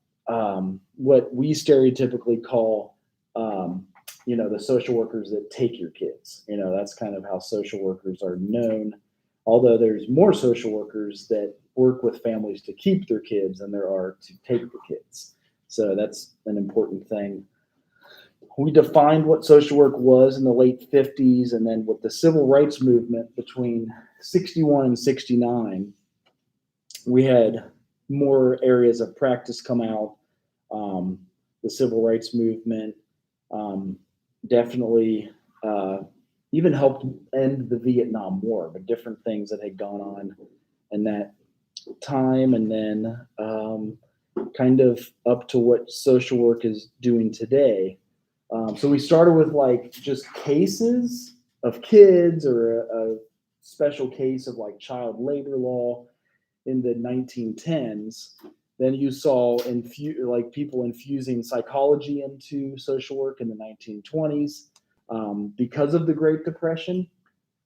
what we stereotypically call the social workers that take your kids. That's kind of how social workers are known, although there's more social workers that work with families to keep their kids than there are to take the kids. So that's an important thing. We defined what social work was in the late 50s, and then with the civil rights movement between 61 and 69, we had more areas of practice come out. The civil rights movement definitely even helped end the Vietnam War, but different things that had gone on in that time, and then kind of up to what social work is doing today. So we started with like just cases of kids, or a special case of like child labor law in the 1910s. Then you saw people infusing psychology into social work in the 1920s. Because of the Great Depression,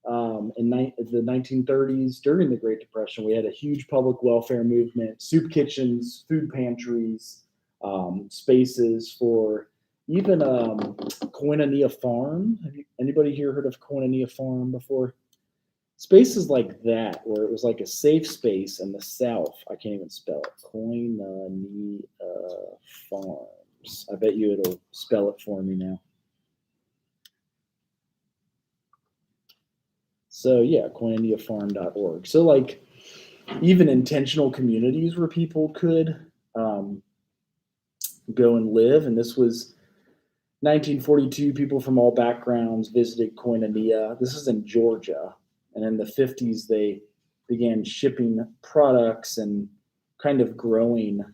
in the 1930s, during the Great Depression, we had a huge public welfare movement, soup kitchens, food pantries, spaces for even Koinonia Farm. Anybody here heard of Koinonia Farm before? Spaces like that, where it was like a safe space in the South. I can't even spell it. Koinonia Farms. I bet you it'll spell it for me now. So yeah, koinoniafarm.org. So like even intentional communities where people could go and live. And this was 1942. People from all backgrounds visited Koinonia. This is in Georgia. And in the 50s, they began shipping products and kind of growing,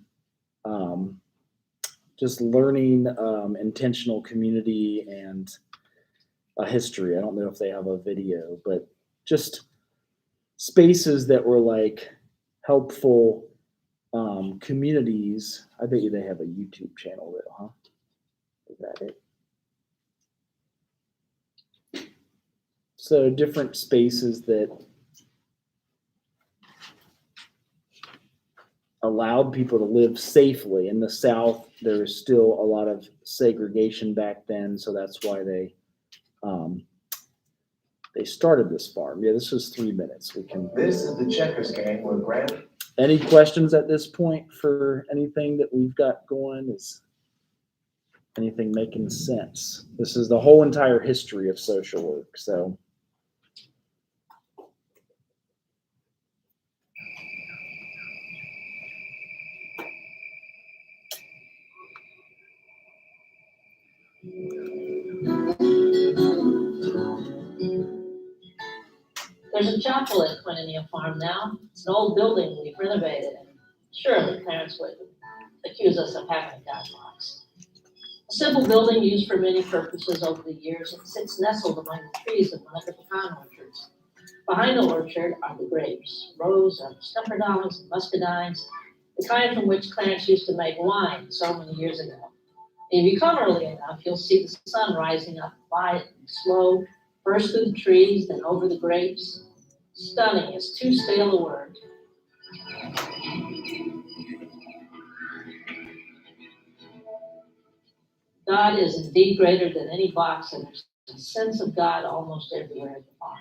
just learning intentional community and a history. I don't know if they have a video, but just spaces that were like helpful communities. I bet you they have a YouTube channel though, huh? Is that it? So different spaces that allowed people to live safely. In the South, there was still a lot of segregation back then, so that's why they started this farm. Yeah, this was 3 minutes. This is the checkers game where Grant. Any questions at this point for anything that we've got going? Anything making sense? This is the whole entire history of social work. So There's a chapel at Quinia Farm now. It's an old building we've renovated, and surely parents would accuse us of having a God box. A simple building used for many purposes over the years, it sits nestled among the trees of one of the pecan orchards. Behind the orchard are the grapes, rows of stumperdogs and muscadines, the kind from which Clarence used to make wine so many years ago. And if you come early enough, you'll see the sun rising up quiet and slow, first through the trees, then over the grapes. Stunning is too stale a word. God is indeed greater than any box, and there's a sense of God almost everywhere at the farm.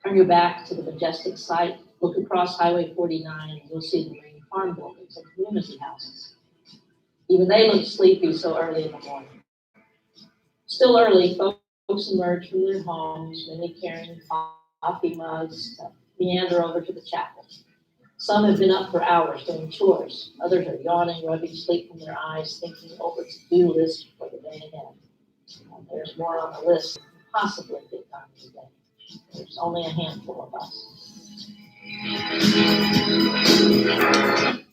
Turn your back to the majestic site, look across Highway 49, and you'll see the green farm buildings and community houses. Even they look sleepy so early in the morning. Still early, folks emerge from their homes, many carrying coffee mugs to meander over to the chapel. Some have been up for hours doing chores. Others are yawning, rubbing sleep from their eyes, thinking over to-do list for the day ahead. And there's more on the list than possibly get done today. There's only a handful of us.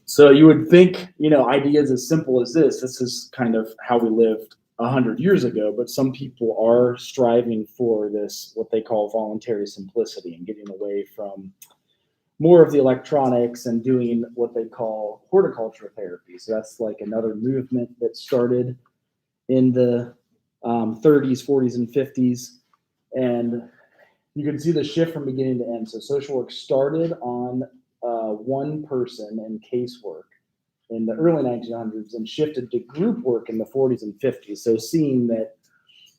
So you would think, ideas as simple as this is kind of how we lived 100 years ago, but some people are striving for this, what they call voluntary simplicity, and getting away from more of the electronics and doing what they call horticulture therapy. So that's like another movement that started in the 30s, 40s, and 50s. And you can see the shift from beginning to end. So social work started on one person and casework in the early 1900s and shifted to group work in the 40s and 50s. So seeing that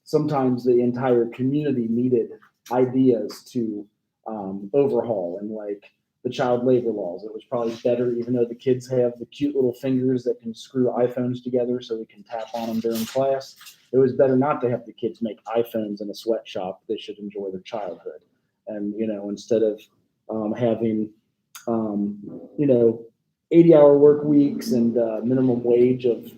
sometimes the entire community needed ideas to overhaul, and like the child labor laws, it was probably better, even though the kids have the cute little fingers that can screw iPhones together so we can tap on them during class, it was better not to have the kids make iPhones in a sweatshop. They should enjoy their childhood. And, instead of having, 80-hour work weeks and minimum wage of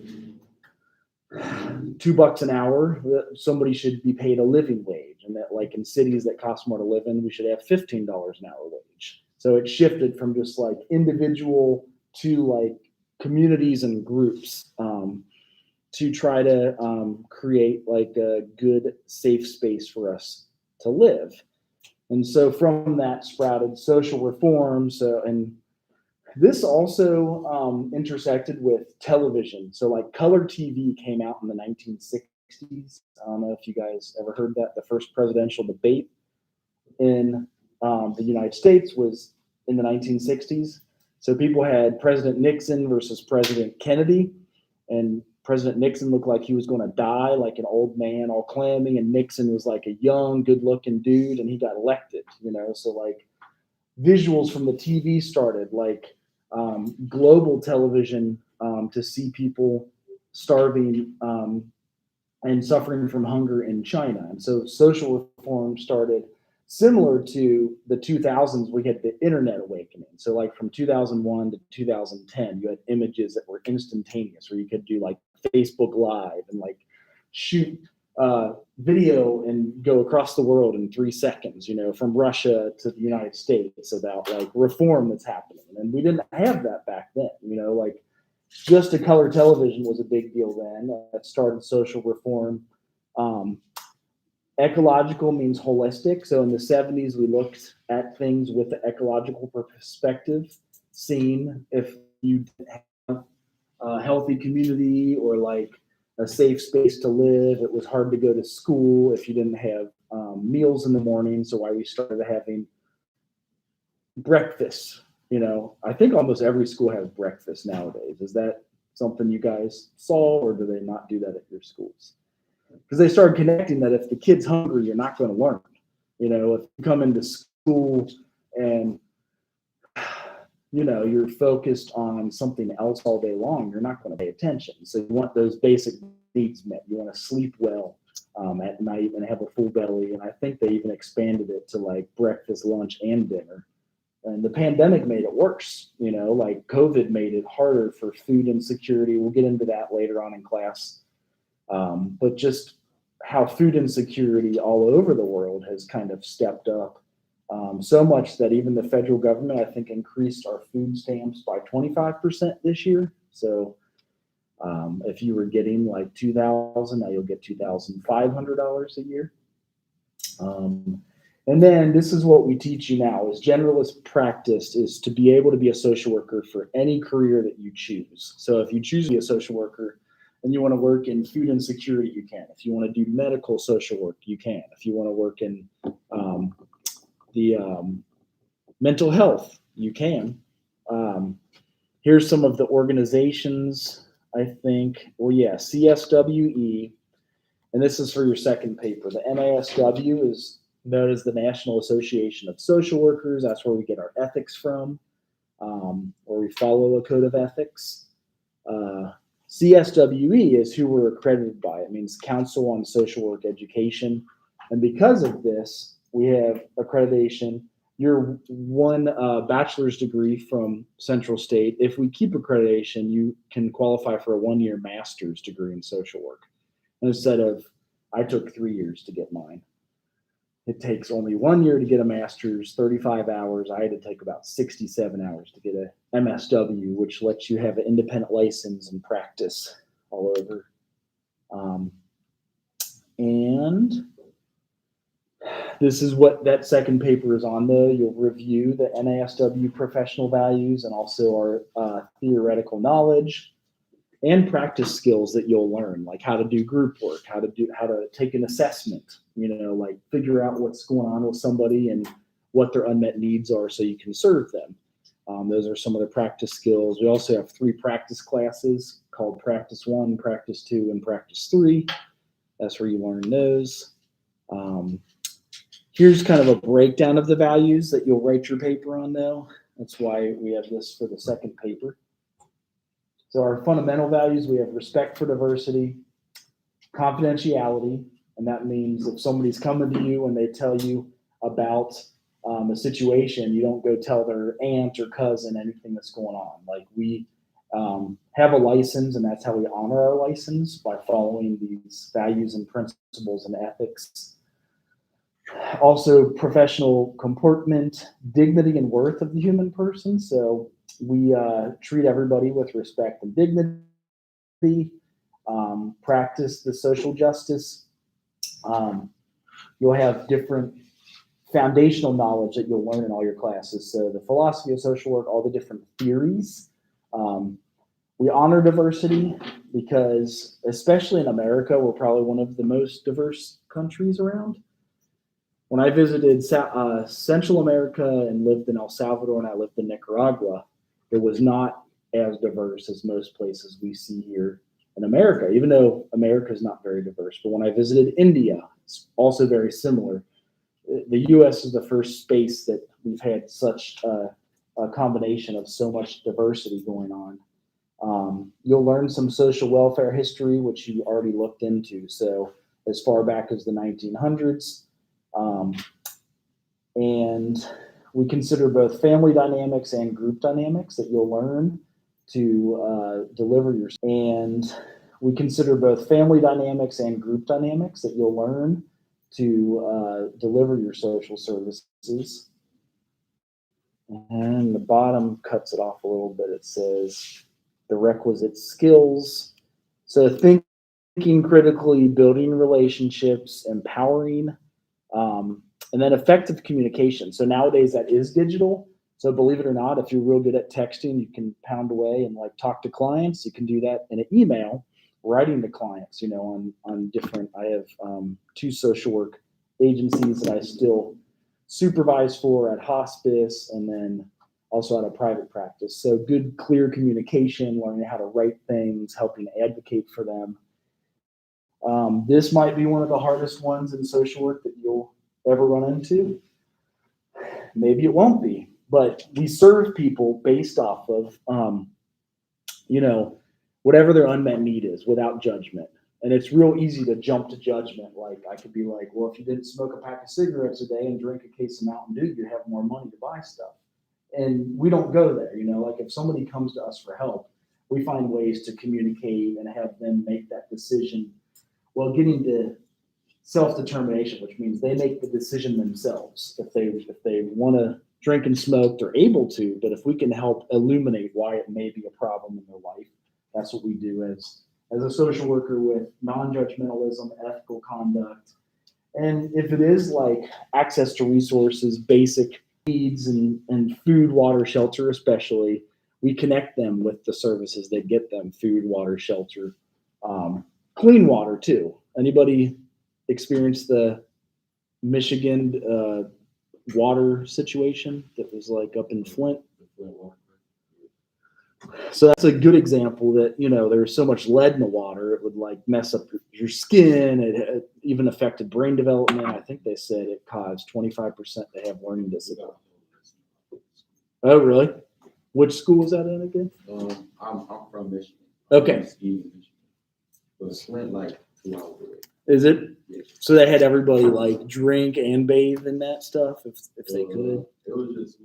$2 an hour, that somebody should be paid a living wage. And that, like, in cities that cost more to live in, we should have $15 an hour wage. So it shifted from just like individual to like communities and groups to try to create like a good, safe space for us to live. And so from that sprouted social reform. And this also intersected with television. So like color TV came out in the 1960s. I don't know if you guys ever heard that. The first presidential debate in the United States was in the 1960s. So people had President Nixon versus President Kennedy, and President Nixon looked like he was going to die, like an old man, all clammy, and Nixon was like a young, good-looking dude, and he got elected. So like visuals from the TV started, like global television to see people starving and suffering from hunger in China. And so social reform started similar to the 2000s. We had the internet awakening. So like from 2001 to 2010, you had images that were instantaneous, where you could do like Facebook Live and like shoot video and go across the world in 3 seconds, from Russia to the United States, about like reform that's happening. And we didn't have that back then, like just a color television was a big deal then. That started social reform. Ecological means holistic. So in the 70s, we looked at things with the ecological perspective, seeing if you have a healthy community or like a safe space to live. It was hard to go to school if you didn't have meals in the morning. So why we started having breakfast. I think almost every school has breakfast nowadays. Is that something you guys saw, or do they not do that at your schools? Because they started connecting that if the kid's hungry, you're not going to learn. If you come into school and you're focused on something else all day long, you're not going to pay attention. So you want those basic needs met. You want to sleep well at night and have a full belly. And I think they even expanded it to like breakfast, lunch, and dinner. And the pandemic made it worse. Like COVID made it harder for food insecurity. We'll get into that later on in class. But just how food insecurity all over the world has kind of stepped up. So much that even the federal government, I think, increased our food stamps by 25% this year. So if you were getting like $2,000, now you'll get $2,500 a year. And then this is what we teach you now is generalist practice is to be able to be a social worker for any career that you choose. So if you choose to be a social worker and you want to work in food insecurity, you can. If you want to do medical social work, you can. If you want to work in the mental health, you can. Here's some of the organizations, I think. Well, yeah, CSWE, and this is for your second paper. The NASW is known as the National Association of Social Workers. That's where we get our ethics from, where we follow a code of ethics. CSWE is who we're accredited by. It means Council on Social Work Education. And because of this, we have accreditation. You're one bachelor's degree from Central State. If we keep accreditation, you can qualify for a 1-year master's degree in social work. Instead of, I took 3 years to get mine. It takes only 1 year to get a master's, 35 hours. I had to take about 67 hours to get a MSW, which lets you have an independent license and practice all over. And this is what that second paper is on, though. You'll review the NASW professional values and also our theoretical knowledge and practice skills that you'll learn, like how to do group work, how to take an assessment, like figure out what's going on with somebody and what their unmet needs are so you can serve them. Those are some of the practice skills. We also have 3 practice classes called Practice 1, Practice 2, and Practice 3. That's where you learn those. Here's kind of a breakdown of the values that you'll write your paper on, though. That's why we have this for the second paper. So our fundamental values, we have respect for diversity, confidentiality, and that means if somebody's coming to you and they tell you about a situation, you don't go tell their aunt or cousin anything that's going on. Like we have a license, and that's how we honor our license, by following these values and principles and ethics. Also, professional comportment, dignity, and worth of the human person. So we treat everybody with respect and dignity, practice the social justice. You'll have different foundational knowledge that you'll learn in all your classes. So the philosophy of social work, all the different theories. We honor diversity because, especially in America, we're probably one of the most diverse countries around. When I visited Central America and lived in El Salvador and I lived in Nicaragua, it was not as diverse as most places we see here in America, even though America is not very diverse. But when I visited India, it's also very similar. The U.S. is the first space that we've had such a combination of so much diversity going on. You'll learn some social welfare history, which you already looked into. So as far back as the 1900s. And we consider both family dynamics and group dynamics that you'll learn to deliver your. And we consider both family dynamics and group dynamics that you'll learn to deliver your social services. And the bottom cuts it off a little bit. It says the requisite skills. So thinking critically, building relationships, empowering, and then effective communication. So nowadays that is digital. So believe it or not, if you're real good at texting, you can pound away and like talk to clients. You can do that in an email, writing to clients, on different, I have 2 social work agencies that I still supervise for at hospice and then also at a private practice. So good, clear communication, learning how to write things, helping advocate for them. This might be one of the hardest ones in social work that you'll ever run into. Maybe it won't be, but we serve people based off of, whatever their unmet need is without judgment. And it's real easy to jump to judgment. Like I could be like, well, if you didn't smoke a pack of cigarettes a day and drink a case of Mountain Dew, you'd have more money to buy stuff. And we don't go there, like if somebody comes to us for help, we find ways to communicate and have them make that decision while getting to self-determination, which means they make the decision themselves. If they want to drink and smoke, they're able to, but if we can help illuminate why it may be a problem in their life, that's what we do as a social worker with non-judgmentalism, ethical conduct. And if it is like access to resources, basic needs and food, water, shelter especially, we connect them with the services that get them food, water, shelter, clean water too. Anybody experience the Michigan water situation that was like up in Flint? So that's a good example that, there's so much lead in the water, it would like mess up your skin. It even affected brain development. I think they said it caused 25% to have learning disability. Oh, really? Which school was that in again? I'm from Michigan. Okay. I'm skiing in Michigan. But Flint, like 2 hours away. Is it? Yeah. So they had everybody like drink and bathe in that stuff if they could? It was just,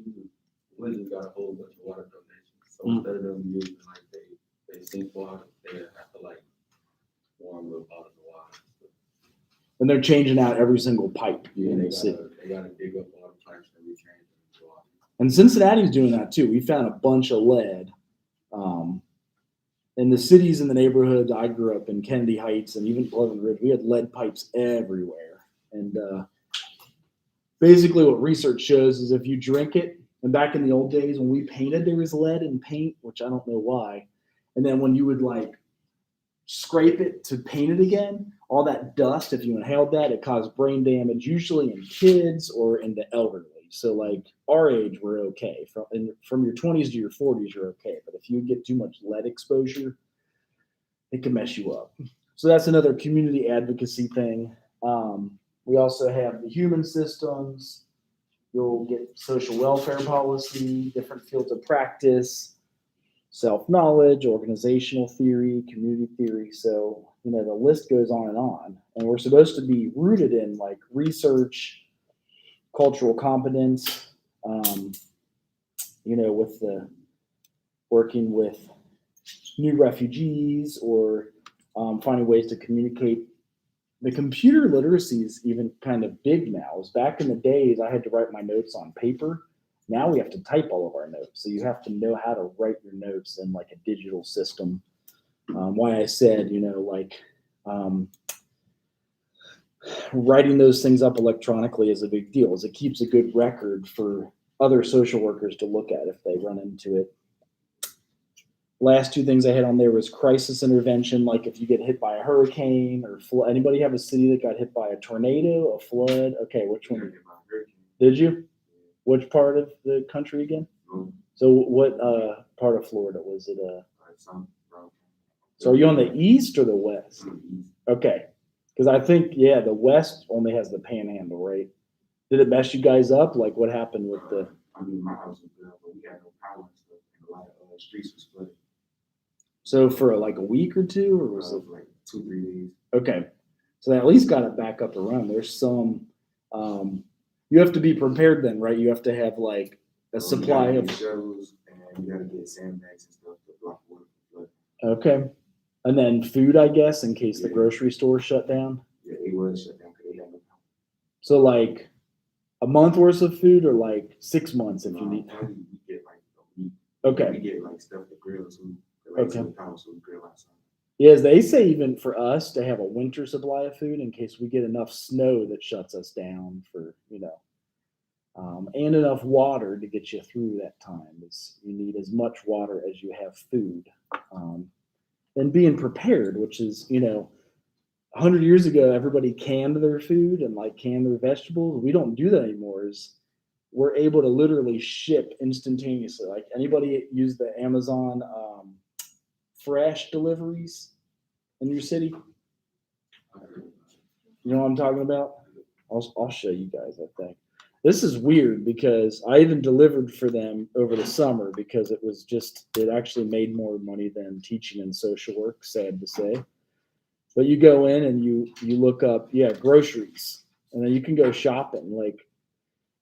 we just got a whole bunch of water donations. So instead of them using like they sink water, they have to like warm up out of the water. And they're changing out every single pipe Yeah, in they the city. gotta dig up all the pipes and rechange them into water. And Cincinnati's doing that too. We found a bunch of lead. In the cities in the neighborhoods I grew up in, Kennedy Heights and even Pleasant Ridge, we had lead pipes everywhere. And basically what research shows is if you drink it, and back in the old days when we painted, there was lead in paint, which I don't know why. And then when you would like scrape it to paint it again, all that dust, if you inhaled that, it caused brain damage, usually in kids or in the elderly. So like our age, we're okay. From your 20s to your 40s, you're okay. But if you get too much lead exposure, it can mess you up. So that's another community advocacy thing. We also have the human systems. You'll get social welfare policy, different fields of practice, self-knowledge, organizational theory, community theory. So, the list goes on. And we're supposed to be rooted in like research, cultural competence, with the working with new refugees or finding ways to communicate. The computer literacy is even kind of big now. Back in the days, I had to write my notes on paper. Now we have to type all of our notes. So you have to know how to write your notes in like a digital system. Why I said, writing those things up electronically is a big deal, as it keeps a good record for other social workers to look at if they run into it. Last two things I had on there was crisis intervention, like if you get hit by a hurricane or flood. Anybody have a city that got hit by a tornado, a flood? Okay, which one? Did you? Which part of the country again? So what part of Florida was it? So are you on the east or the west? Okay. Because I think, the west only has the panhandle, right? Did it mess you guys up? Like what happened with the... my house was built, but we had no power and stuff, and a lot of streets were split. So for like a week or two, or was it like 2-3 days? Okay. So they at least got it back up and running. There's some, you have to be prepared then, right? You have to have like a supply of shovels, and you gotta get sandbags and stuff to block water from flooding. Okay. And then food, I guess, in case the grocery store shut down. Yeah, it was shut down because they had no power. So like a month worth of food or like 6 months if you need. We get like a week. Okay. We get like stuff to grill too. Okay. Power, so we grill outside. Yes, they say even for us to have a winter supply of food in case we get enough snow that shuts us down for, and enough water to get you through that time. You need as much water as you have food. And being prepared, which is, 100 years ago, everybody canned their food and like canned their vegetables. We don't do that anymore. We're able to literally ship instantaneously. Like anybody use the Amazon fresh deliveries in your city? You know what I'm talking about? I'll show you guys, I think. This is weird because I even delivered for them over the summer because it actually made more money than teaching in social work, sad to say. But you go in and you look up, groceries, and then you can go shopping,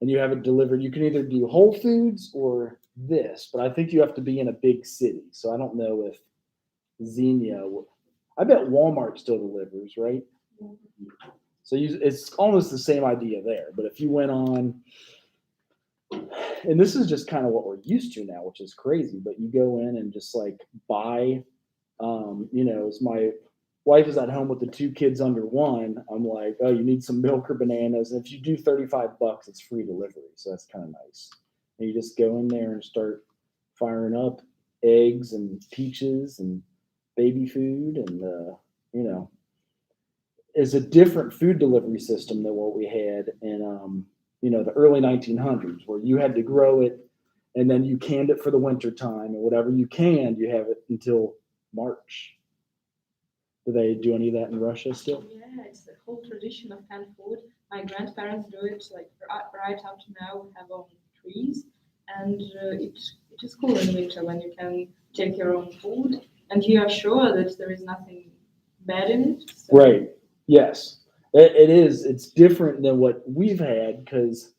and you have it delivered. You can either do Whole Foods or this, but I think you have to be in a big city. So I don't know if Xenia, I bet Walmart still delivers, right? So it's almost the same idea there. But if you went on, and this is just kind of what we're used to now, which is crazy, but you go in and just like buy, as my wife is at home with the 2 kids under 1, I'm like, oh, you need some milk or bananas. And if you do $35, it's free delivery. So that's kind of nice. And you just go in there and start firing up eggs and peaches and baby food. And, it's a different food delivery system than what we had in, the early 1900s, where you had to grow it and then you canned it for the winter time, and whatever you canned, you have it until March. Do they do any of that in Russia still? Yeah, it's the whole tradition of canned food. My grandparents do it like right up to now. We have own trees, and it is cool in winter when you can take your own food and you are sure that there is nothing bad in it. So. Right. Yes, it is. It's different than what we've had because,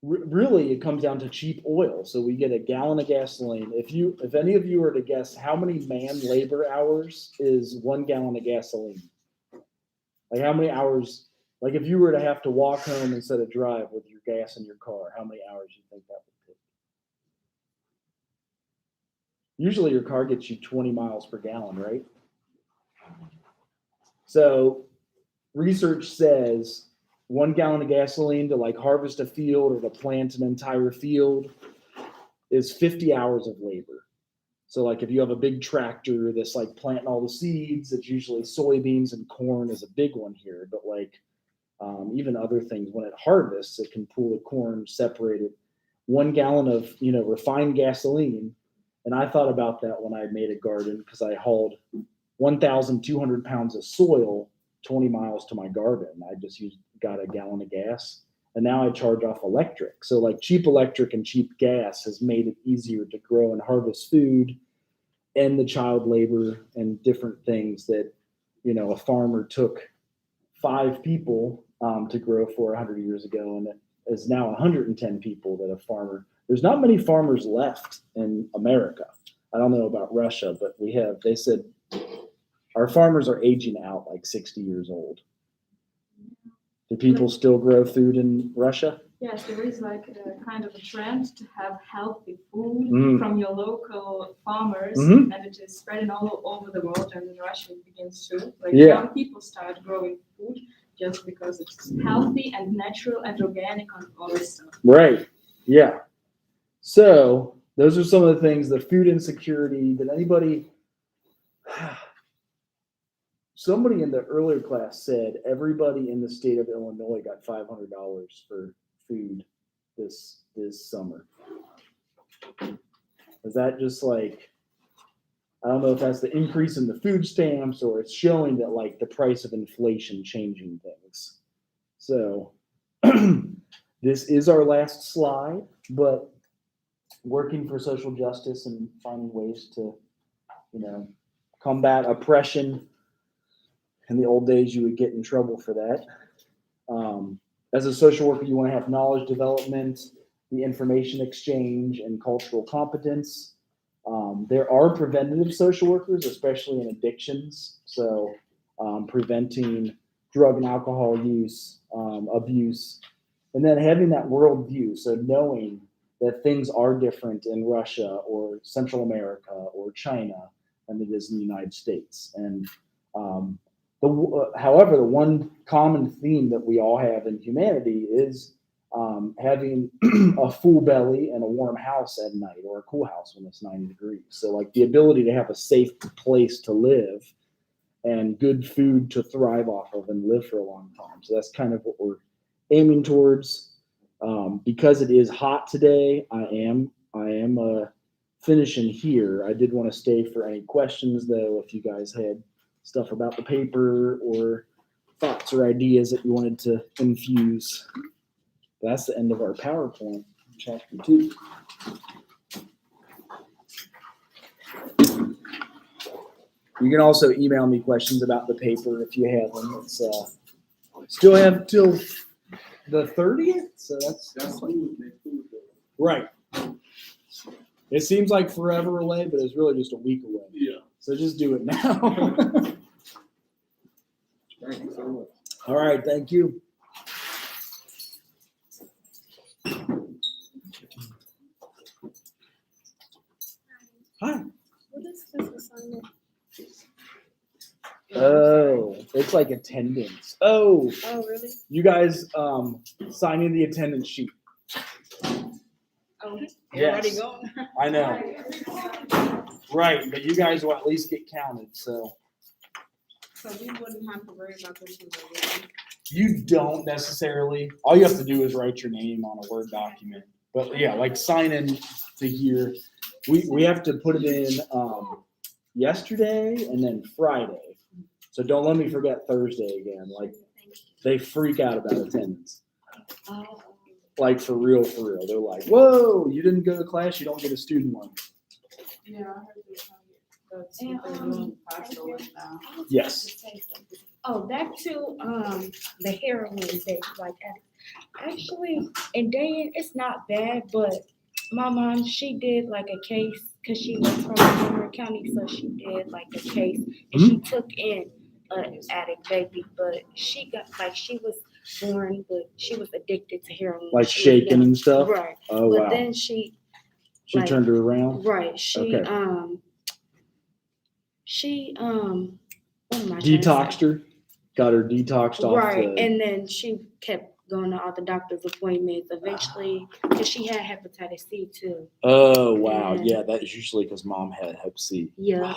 really it comes down to cheap oil. So we get a gallon of gasoline. If any of you were to guess how many man labor hours is 1 gallon of gasoline, like how many hours, like if you were to have to walk home instead of drive with your gas in your car, how many hours do you think that would take? Usually your car gets you 20 miles per gallon, right? So research says 1 gallon of gasoline to like harvest a field or to plant an entire field is 50 hours of labor. So like if you have a big tractor that's like planting all the seeds, it's usually soybeans and corn is a big one here. But like even other things, when it harvests, it can pull the corn, separate it. 1 gallon of refined gasoline. And I thought about that when I made a garden because I hauled 1,200 pounds of soil 20 miles to my garden. I just got a gallon of gas, and now I charge off electric. So like cheap electric and cheap gas has made it easier to grow and harvest food, and the child labor and different things that, a farmer took 5 people to grow for 100 years ago, and it is now 110 people that a farmer. There's not many farmers left in America. I don't know about Russia, but they said our farmers are aging out like 60 years old. Do people still grow food in Russia? Yes, there is like a kind of a trend to have healthy food from your local farmers, and it is spreading all over the world, and in Russia it begins too. Like young people start growing food just because it's healthy and natural and organic and all this stuff. Right. Yeah. So those are some of the things, the food insecurity. Did anybody, somebody in the earlier class said everybody in the state of Illinois got $500 for food this summer. Is that just like, I don't know if that's the increase in the food stamps or it's showing that like the price of inflation changing things. So this is our last slide, but working for social justice and finding ways to, combat oppression. In the old days, you would get in trouble for that. As a social worker, you want to have knowledge development, the information exchange, and cultural competence. There are preventative social workers, especially in addictions. So preventing drug and alcohol use, abuse, and then having that worldview. So knowing that things are different in Russia or Central America or China than it is in the United States. And however, the one common theme that we all have in humanity is having a full belly and a warm house at night, or a cool house when it's 90 degrees. So like the ability to have a safe place to live and good food to thrive off of and live for a long time. So that's kind of what we're aiming towards. Because it is hot today, I am finishing here. I did want to stay for any questions though, if you guys had stuff about the paper or thoughts or ideas that you wanted to infuse. That's the end of our PowerPoint, chapter 2. You can also email me questions about the paper if you have them. It's still have till the 30th, so that's right. It seems like forever away, but it's really just a week away. Yeah. So just do it now. Thank you so much. All right, thank you. Hi. What is this assignment? Oh, it's like attendance. Oh, Oh, really? you guys sign in the attendance sheet. Oh, Yes. gone. I know. Right, but you guys will at least get counted, so. So we wouldn't have to worry about this one, really. You don't necessarily. All you have to do is write your name on a Word document. But yeah, like sign in to here. We have to put it in yesterday and then Friday. So don't let me forget Thursday again. Like they freak out about attendance. Oh, Like for real, for real. They're like, whoa, you didn't go to class, you don't get a student loan. yeah, I heard this. That's And, what they're doing partially now. Yes. Oh, back to the heroin that like actually in Dayton it's not bad, but my mom she did like a case because she was from Montgomery County, so she did like a case and she took in an addict baby, but she got like she was born, but she was addicted to heroin. Like She was shaking young. and stuff. Right, Oh but wow. then she She like- turned her around. right she Okay. what am I trying to say? Detoxed her. Got her detoxed off Right, the. and then she kept going to all the doctor's appointments eventually, because she had hepatitis C too. Oh wow. And- Yeah, that is usually because mom had Hep C. Yeah,